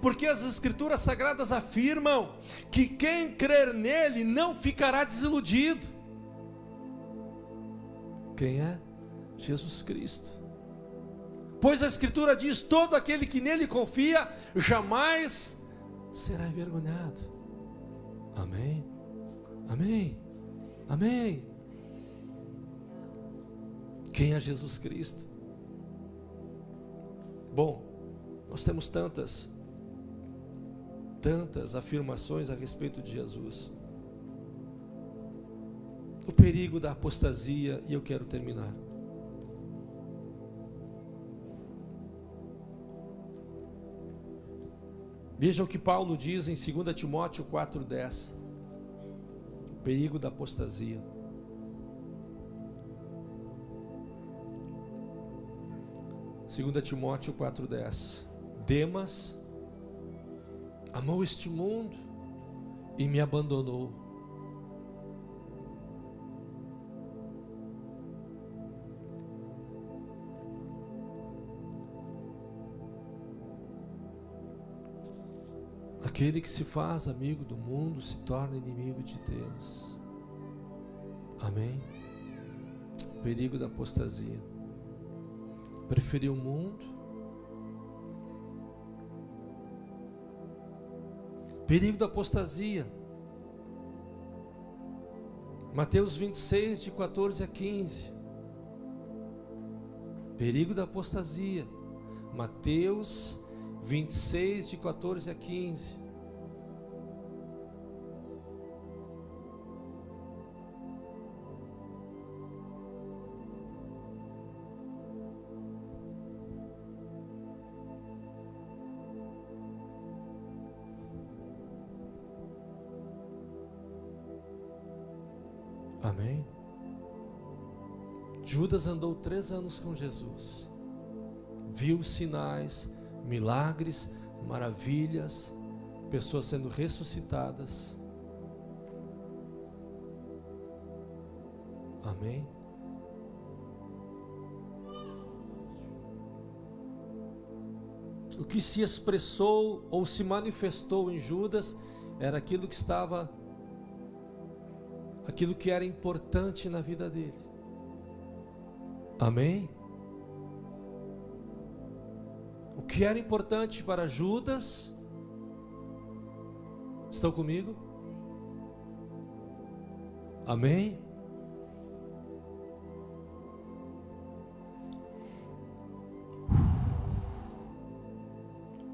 porque as Escrituras Sagradas afirmam que quem crer nele não ficará desiludido. Quem é? Jesus Cristo. Pois a Escritura diz: todo aquele que nele confia jamais será envergonhado. Amém? Amém? Amém? Quem é Jesus Cristo? Bom, nós temos tantas afirmações a respeito de Jesus. O perigo da apostasia, e eu quero terminar. Veja o que Paulo diz em 2 Timóteo 4:10. O perigo da apostasia. Segunda Timóteo 4:10. Demas amou este mundo e me abandonou. Aquele que se faz amigo do mundo se torna inimigo de Deus. Amém? Perigo da apostasia. preferiu o mundo. Perigo da apostasia. Mateus 26, de 14 a 15. Perigo da apostasia. Mateus 26, de 14 a 15. Amém? Judas andou 3 anos com Jesus, viu sinais, milagres, maravilhas, pessoas sendo ressuscitadas. Amém? O que se expressou ou se manifestou em Judas era aquilo que estava, aquilo que era importante na vida dele. Amém? O que era importante para Judas, estão comigo? Amém?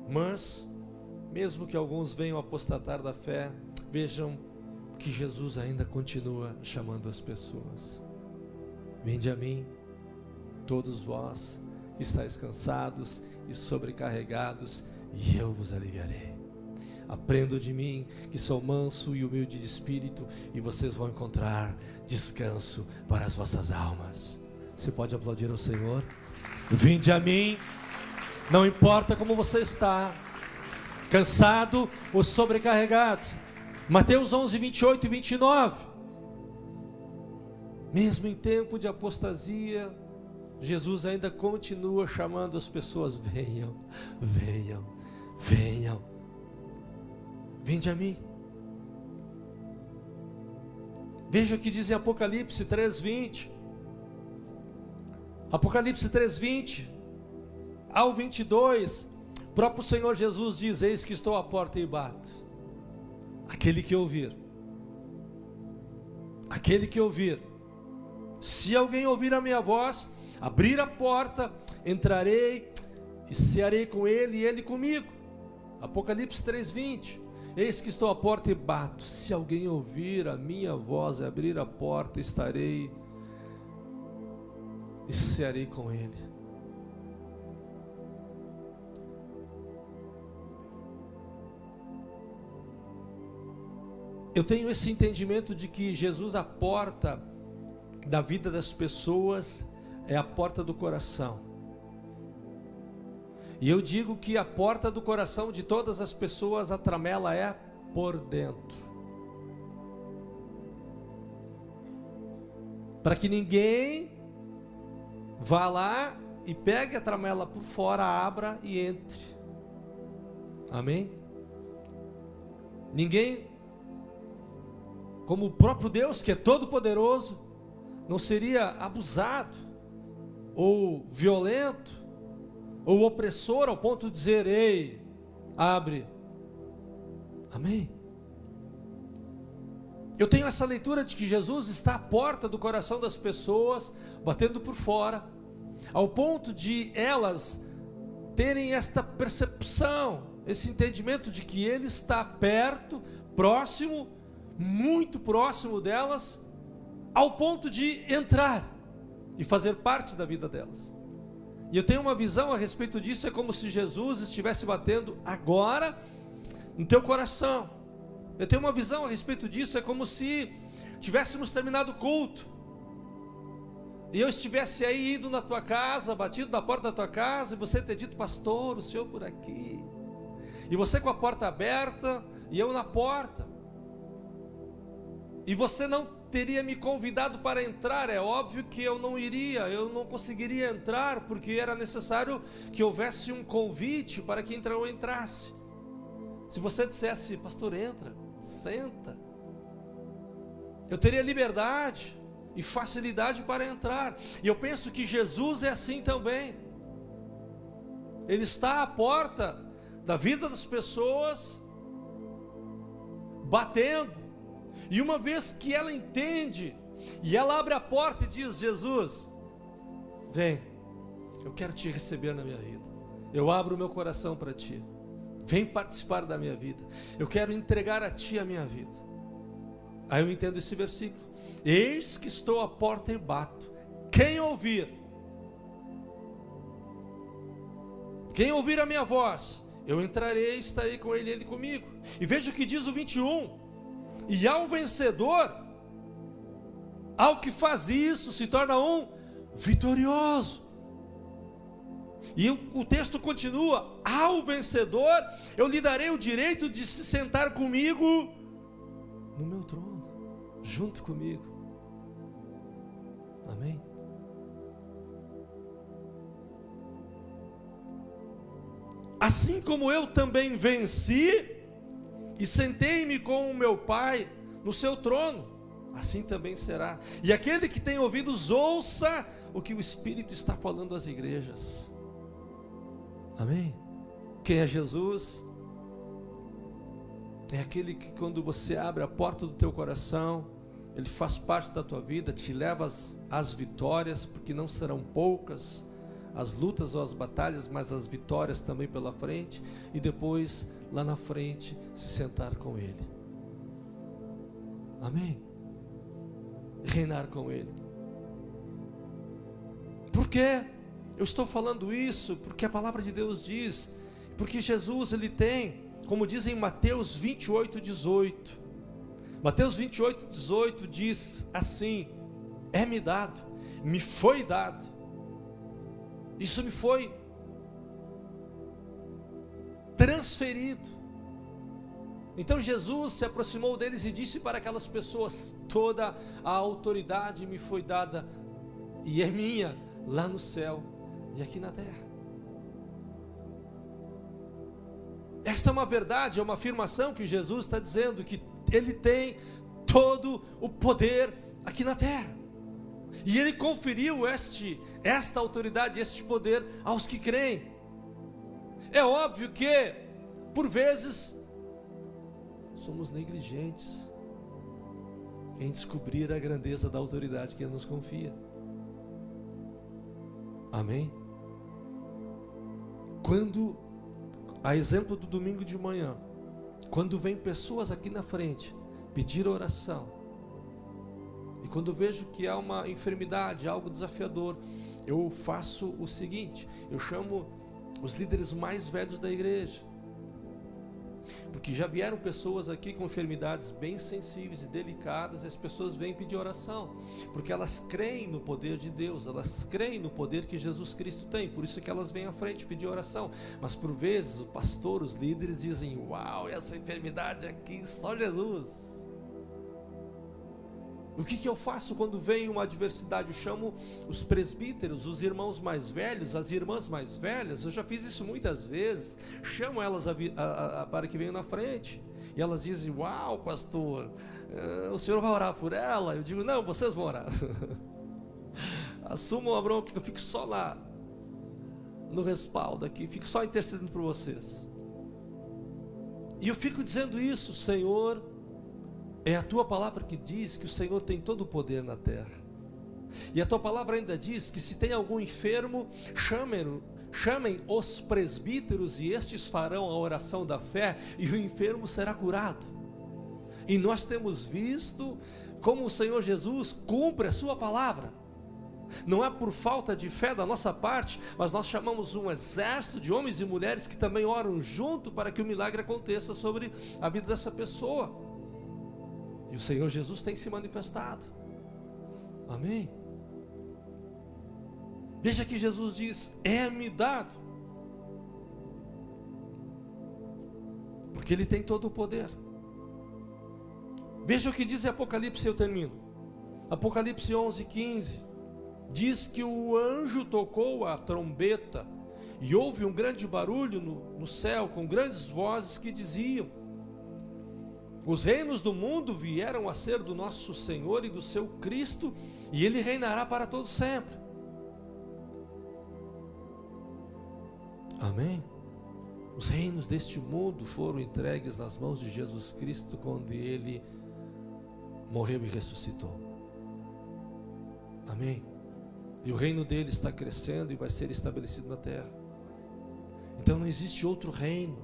Mas, mesmo que alguns venham apostatar da fé, vejam que Jesus ainda continua chamando as pessoas. Vinde a mim, todos vós que estáis cansados e sobrecarregados, e eu vos aliviarei. Aprendam de mim, que sou manso e humilde de espírito, e vocês vão encontrar descanso para as vossas almas. Você pode aplaudir ao Senhor? Vinde a mim, não importa como você está, cansado ou sobrecarregado. Mateus 11, 28 e 29. Mesmo em tempo de apostasia, Jesus ainda continua chamando as pessoas: venham, venham, venham, vinde a mim. Veja o que diz em Apocalipse 3:20. Apocalipse 3:20 ao 22, o próprio Senhor Jesus diz: eis que estou à porta e bato. Aquele que ouvir, se alguém ouvir a minha voz, abrir a porta, entrarei e cearei com ele e ele comigo. Apocalipse 3:20. Eis que estou à porta e bato. Se alguém ouvir a minha voz e abrir a porta, estarei e cearei com ele. Eu tenho esse entendimento de que Jesus, a porta da vida das pessoas, é a porta do coração. E eu digo que a porta do coração de todas as pessoas, a tramela é por dentro. Para que ninguém vá lá e pegue a tramela por fora, abra e entre. Amém? Ninguém, como o próprio Deus, que é todo poderoso, não seria abusado, ou violento, ou opressor ao ponto de dizer: ei, abre. Amém? Eu tenho essa leitura de que Jesus está à porta do coração das pessoas, batendo por fora, ao ponto de elas terem esta percepção, esse entendimento de que Ele está perto, próximo, muito próximo delas, ao ponto de entrar e fazer parte da vida delas. E eu tenho uma visão a respeito disso. É como se Jesus estivesse batendo agora no teu coração. Eu tenho uma visão a respeito disso. É como se tivéssemos terminado o culto e eu estivesse aí indo na tua casa, batido na porta da tua casa, e você ter dito: pastor, o senhor por aqui, e você com a porta aberta e eu na porta, e você não teria me convidado para entrar. É óbvio que eu não iria, eu não conseguiria entrar, porque era necessário que houvesse um convite para que eu entrasse. Se você dissesse: pastor, entra, senta, eu teria liberdade e facilidade para entrar. E eu penso que Jesus é assim também. Ele está à porta da vida das pessoas, batendo. E uma vez que ela entende, e ela abre a porta e diz: Jesus, vem, eu quero te receber na minha vida. Eu abro o meu coração para ti. Vem participar da minha vida. Eu quero entregar a ti a minha vida. Aí eu entendo esse versículo: eis que estou à porta e bato. Quem ouvir a minha voz, eu entrarei e estarei com ele e ele comigo. E veja o que diz o 21: e ao vencedor, ao que faz isso, se torna um vitorioso. E o texto continua: ao vencedor eu lhe darei o direito de se sentar comigo no meu trono, junto comigo. Amém? Assim como eu também venci e sentei-me com o meu Pai no seu trono, assim também será. E aquele que tem ouvidos, ouça o que o Espírito está falando às igrejas. Amém? Quem é Jesus? É aquele que, quando você abre a porta do teu coração, ele faz parte da tua vida, te leva às vitórias, porque não serão poucas as lutas ou as batalhas, mas as vitórias também pela frente, e depois, lá na frente, se sentar com ele. Amém? Reinar com ele. Por quê? Eu estou falando isso porque a palavra de Deus diz, porque Jesus, ele tem, como diz em Mateus 28:18, Mateus 28:18 diz assim: é-me dado, me foi dado, isso me foi transferido. Então Jesus se aproximou deles e disse para aquelas pessoas: toda a autoridade me foi dada e é minha, lá no céu e aqui na terra. Esta é uma verdade, é uma afirmação que Jesus está dizendo, que Ele tem todo o poder aqui na terra. E Ele conferiu esta autoridade, este poder aos que creem. É óbvio que, por vezes, somos negligentes em descobrir a grandeza da autoridade que Ele nos confia. Amém? Quando, a exemplo do domingo de manhã, quando vem pessoas aqui na frente pedir oração, e quando vejo que há uma enfermidade, algo desafiador, eu faço o seguinte: eu chamo os líderes mais velhos da igreja, porque já vieram pessoas aqui com enfermidades bem sensíveis e delicadas, e as pessoas vêm pedir oração, porque elas creem no poder de Deus, elas creem no poder que Jesus Cristo tem, por isso que elas vêm à frente pedir oração. Mas por vezes o pastor, os líderes dizem: uau, essa enfermidade aqui, só Jesus. O que eu faço quando vem uma adversidade? Eu chamo os presbíteros, os irmãos mais velhos, as irmãs mais velhas. Eu já fiz isso muitas vezes. Chamo elas para que venham na frente. E elas dizem: uau, pastor, o senhor vai orar por ela? Eu digo: não, vocês vão orar. Assumam a bronca, eu fico só lá no respaldo aqui, fico só intercedendo por vocês. E eu fico dizendo isso: Senhor, é a tua palavra que diz que o Senhor tem todo o poder na terra. E a tua palavra ainda diz que se tem algum enfermo, chamem os presbíteros e estes farão a oração da fé e o enfermo será curado. E nós temos visto como o Senhor Jesus cumpre a sua palavra. Não é por falta de fé da nossa parte, mas nós chamamos um exército de homens e mulheres que também oram junto para que o milagre aconteça sobre a vida dessa pessoa. E o Senhor Jesus tem se manifestado. Amém? Veja que Jesus diz: é-me dado. Porque Ele tem todo o poder. Veja o que diz em Apocalipse, eu termino. Apocalipse 11:15. Diz que o anjo tocou a trombeta e houve um grande barulho no céu, com grandes vozes que diziam: os reinos do mundo vieram a ser do nosso Senhor e do seu Cristo, e Ele reinará para todo sempre. Amém? Os reinos deste mundo foram entregues nas mãos de Jesus Cristo quando Ele morreu e ressuscitou. Amém? E o reino dele está crescendo e vai ser estabelecido na terra. Então não existe outro reino.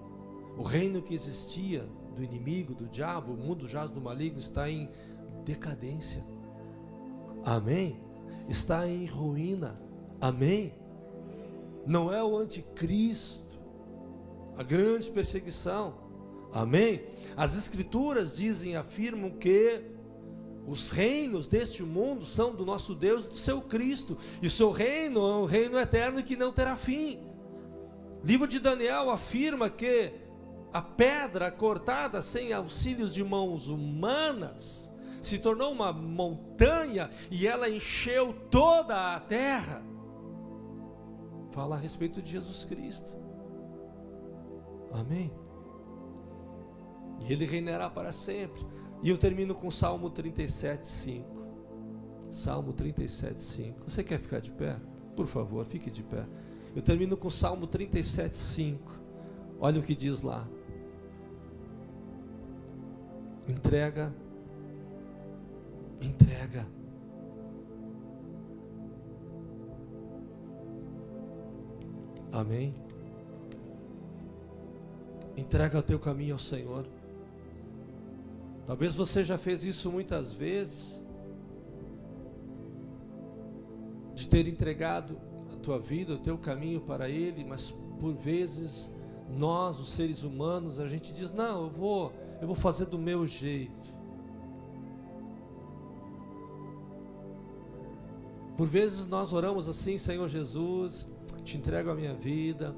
O reino que existia do inimigo, do diabo, o mundo jaz do maligno, está em decadência. Amém? Está em ruína. Amém? Não é o anticristo, a grande perseguição. Amém? As escrituras dizem, afirmam que os reinos deste mundo são do nosso Deus e do seu Cristo, e o seu reino é um reino eterno que não terá fim. O livro de Daniel afirma que a pedra cortada sem auxílios de mãos humanas se tornou uma montanha e ela encheu toda a terra. Fala a respeito de Jesus Cristo. Amém? E Ele reinará para sempre. E eu termino com Salmo 37:5. Salmo 37:5. Você quer ficar de pé? Por favor, fique de pé. Eu termino com Salmo 37:5. Olha o que diz lá. Entrega. Amém? Entrega o teu caminho ao Senhor. Talvez você já fez isso muitas vezes, de ter entregado a tua vida, o teu caminho para Ele, mas por vezes nós, os seres humanos, a gente diz, não, eu vou fazer do meu jeito. Por vezes nós oramos assim, Senhor Jesus, te entrego a minha vida,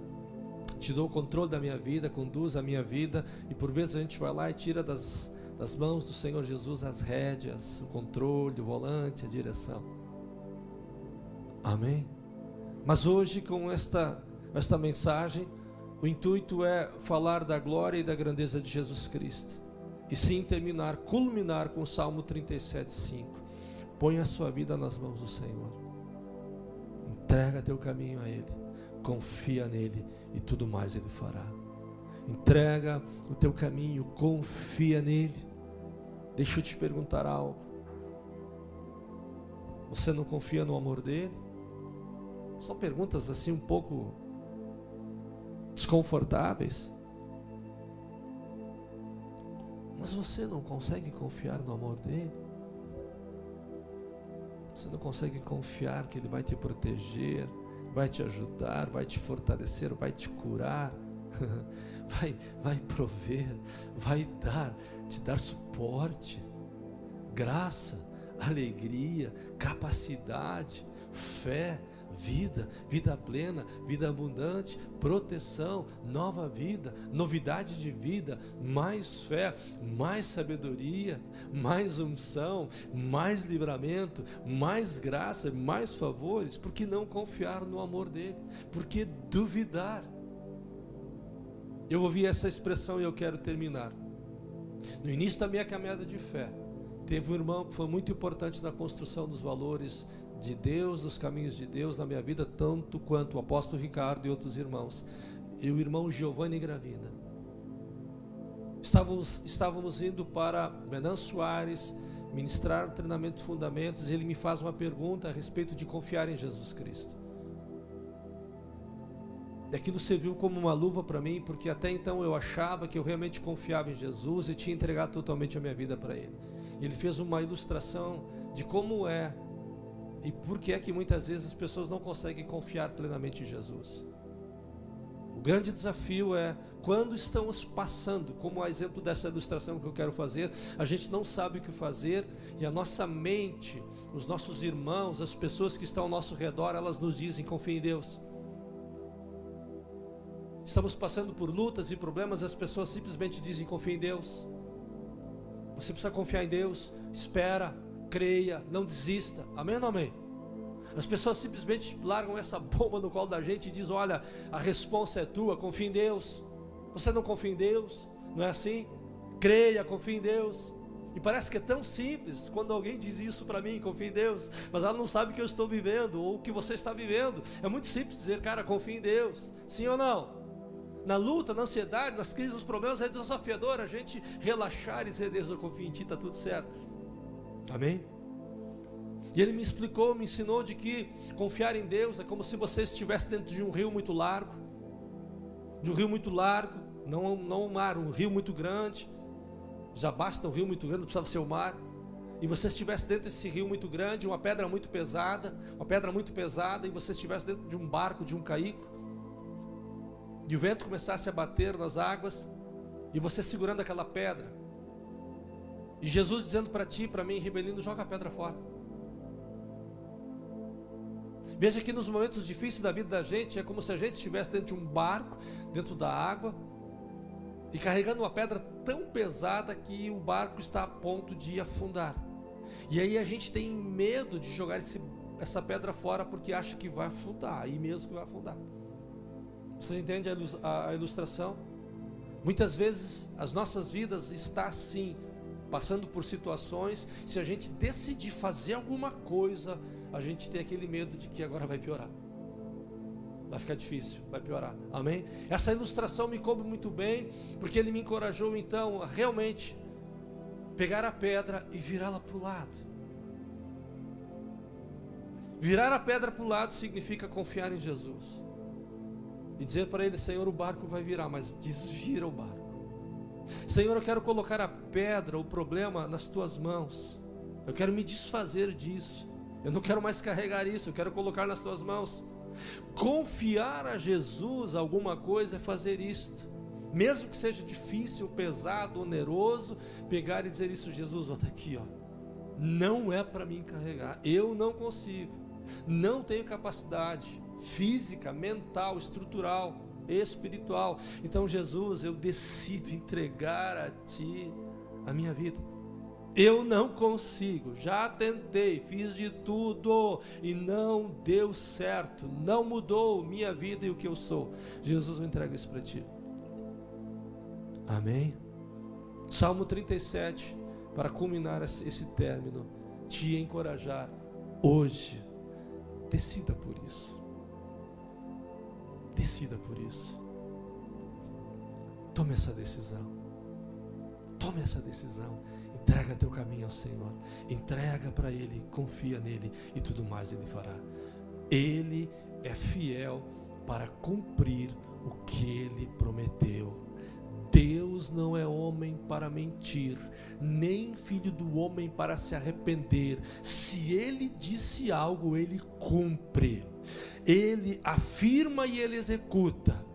te dou o controle da minha vida, conduz a minha vida, e por vezes a gente vai lá e tira das mãos do Senhor Jesus as rédeas, o controle, o volante, a direção. Amém? Mas hoje, com esta mensagem, o intuito é falar da glória e da grandeza de Jesus Cristo, e sim culminar com o Salmo 37:5. Põe a sua vida nas mãos do Senhor, entrega teu caminho a Ele, confia nele e tudo mais Ele fará. Entrega o teu caminho, confia nele. Deixa eu te perguntar algo. Você não confia no amor dele? São perguntas assim um pouco desconfortáveis. Mas você não consegue confiar no amor dele? Você não consegue confiar que Ele vai te proteger, vai te ajudar, vai te fortalecer, vai te curar, vai prover, vai te dar suporte, graça, alegria, capacidade, fé, vida plena, vida abundante, proteção, nova vida, novidade de vida, mais fé, mais sabedoria, mais unção, mais livramento, mais graça, mais favores. Por que não confiar no amor dele? Por que duvidar? Eu ouvi essa expressão e eu quero terminar. No início da minha caminhada de fé, teve um irmão que foi muito importante na construção dos valores de Deus, dos caminhos de Deus na minha vida, tanto quanto o apóstolo Ricardo e outros irmãos, e o irmão Giovanni Gravina. Estávamos indo para Venâncio Soares ministrar o treinamento de fundamentos, e ele me faz uma pergunta a respeito de confiar em Jesus Cristo. E aquilo serviu como uma luva para mim, porque até então eu achava que eu realmente confiava em Jesus e tinha entregado totalmente a minha vida para Ele. Ele fez uma ilustração de como é e por que é que muitas vezes as pessoas não conseguem confiar plenamente em Jesus. O grande desafio é quando estamos passando, como o exemplo dessa ilustração que eu quero fazer, a gente não sabe o que fazer e a nossa mente, os nossos irmãos, as pessoas que estão ao nosso redor, elas nos dizem, confia em Deus. Estamos passando por lutas e problemas, as pessoas simplesmente dizem, confia em Deus. Você precisa confiar em Deus, espera, creia, não desista. Amém ou não amém? As pessoas simplesmente largam essa bomba no colo da gente e dizem, olha, a resposta é tua, confia em Deus. Você não confia em Deus? Não é assim? Creia, confia em Deus. E parece que é tão simples quando alguém diz isso para mim, confia em Deus, mas ela não sabe o que eu estou vivendo ou o que você está vivendo. É muito simples dizer, cara, confia em Deus, sim ou não? Na luta, na ansiedade, nas crises, nos problemas, é desafiador a gente relaxar e dizer, Deus, eu confio em Ti, está tudo certo. Amém? E ele me explicou, me ensinou de que confiar em Deus é como se você estivesse dentro de um rio muito largo, não um mar, um rio muito grande. Já basta um rio muito grande, não precisava ser o mar. E você estivesse dentro desse rio muito grande, uma pedra muito pesada, e você estivesse dentro de um barco, de um caico, e o vento começasse a bater nas águas, e você segurando aquela pedra, e Jesus dizendo para ti, para mim, Ribelino, joga a pedra fora. Veja que nos momentos difíceis da vida da gente, é como se a gente estivesse dentro de um barco, dentro da água, e carregando uma pedra tão pesada que o barco está a ponto de afundar. E aí a gente tem medo de jogar essa pedra fora, porque acha que vai afundar, aí mesmo que vai afundar. Vocês entendem a ilustração? Muitas vezes as nossas vidas estão assim, passando por situações. Se a gente decidir fazer alguma coisa, a gente tem aquele medo de que agora vai piorar, vai ficar difícil, vai piorar. Amém? Essa ilustração me coube muito bem, porque ele me encorajou então a realmente pegar a pedra e virá-la para o lado. Virar a pedra para o lado significa confiar em Jesus e dizer para ele, Senhor, o barco vai virar, mas desvira o barco. Senhor, eu quero colocar a pedra, o problema nas tuas mãos. Eu quero me desfazer disso. Eu não quero mais carregar isso, eu quero colocar nas tuas mãos. Confiar a Jesus alguma coisa é fazer isto, mesmo que seja difícil, pesado, oneroso, pegar e dizer isso, Jesus, volta aqui, ó. Não é para mim carregar, eu não consigo, não tenho capacidade física, mental, estrutural, espiritual. Então, Jesus, eu decido entregar a Ti a minha vida. Eu não consigo, já tentei, fiz de tudo e não deu certo, não mudou minha vida e o que eu sou. Jesus, eu entrego isso para Ti. Amém? Salmo 37, para culminar esse término, te encorajar hoje, decida por isso. Decida por isso. Tome essa decisão. Tome essa decisão. Entrega teu caminho ao Senhor. Entrega para Ele, confia nele e tudo mais Ele fará. Ele é fiel para cumprir o que Ele prometeu. Deus não é homem para mentir, nem filho do homem para se arrepender. Se Ele disse algo, Ele cumpre. Ele afirma e Ele executa.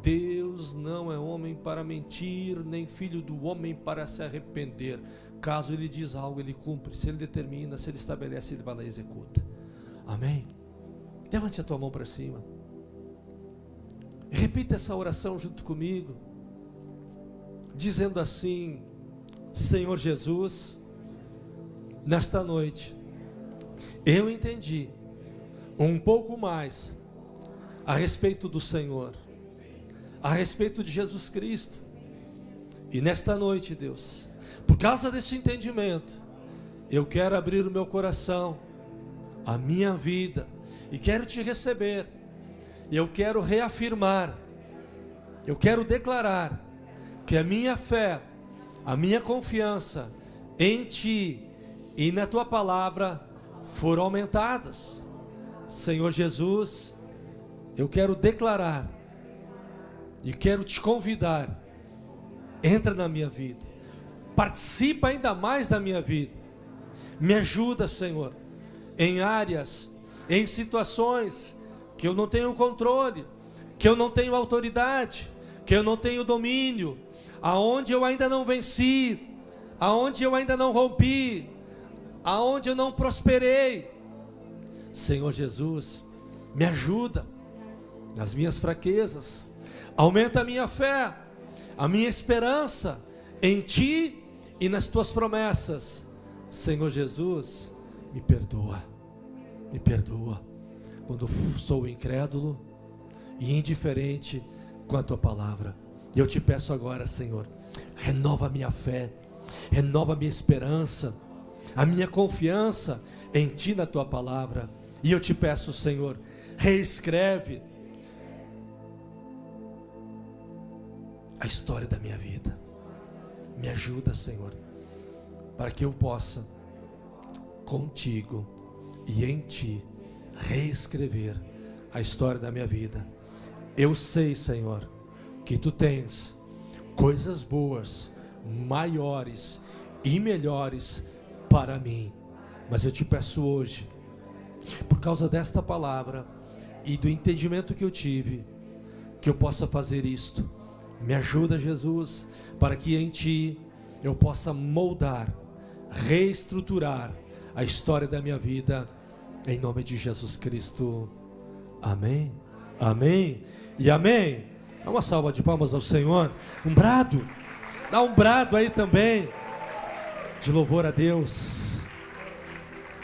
Deus não é homem para mentir, nem filho do homem para se arrepender. Caso Ele diz algo, Ele cumpre. Se Ele determina, se Ele estabelece, Ele vai lá e executa. Amém? Levante a tua mão para cima. Repita essa oração junto comigo, dizendo assim: Senhor Jesus, nesta noite eu entendi um pouco mais a respeito do Senhor, a respeito de Jesus Cristo. E nesta noite, Deus, por causa desse entendimento, eu quero abrir o meu coração, a minha vida, e quero te receber. Eu quero reafirmar, eu quero declarar que a minha fé, a minha confiança em Ti e na Tua palavra foram aumentadas. Senhor Jesus, eu quero declarar e quero te convidar, entra na minha vida, participa ainda mais da minha vida, me ajuda, Senhor, em áreas, em situações que eu não tenho controle, que eu não tenho autoridade, que eu não tenho domínio, aonde eu ainda não venci, aonde eu ainda não rompi, aonde eu não prosperei. Senhor Jesus, me ajuda nas minhas fraquezas, aumenta a minha fé, a minha esperança em Ti e nas Tuas promessas. Senhor Jesus, me perdoa quando sou incrédulo e indiferente com a Tua palavra. E eu te peço agora, Senhor, renova a minha fé, renova a minha esperança, a minha confiança em Ti, na Tua palavra. E eu te peço, Senhor, reescreve a história da minha vida. Me ajuda, Senhor, para que eu possa, contigo e em Ti, reescrever a história da minha vida. Eu sei, Senhor, que Tu tens coisas boas, maiores e melhores para mim. Mas eu te peço hoje, por causa desta palavra e do entendimento que eu tive, que eu possa fazer isto. Me ajuda, Jesus, para que em Ti eu possa moldar, reestruturar a história da minha vida, em nome de Jesus Cristo. Amém, amém e amém. Dá uma salva de palmas ao Senhor. Um brado, dá um brado aí também de louvor a Deus.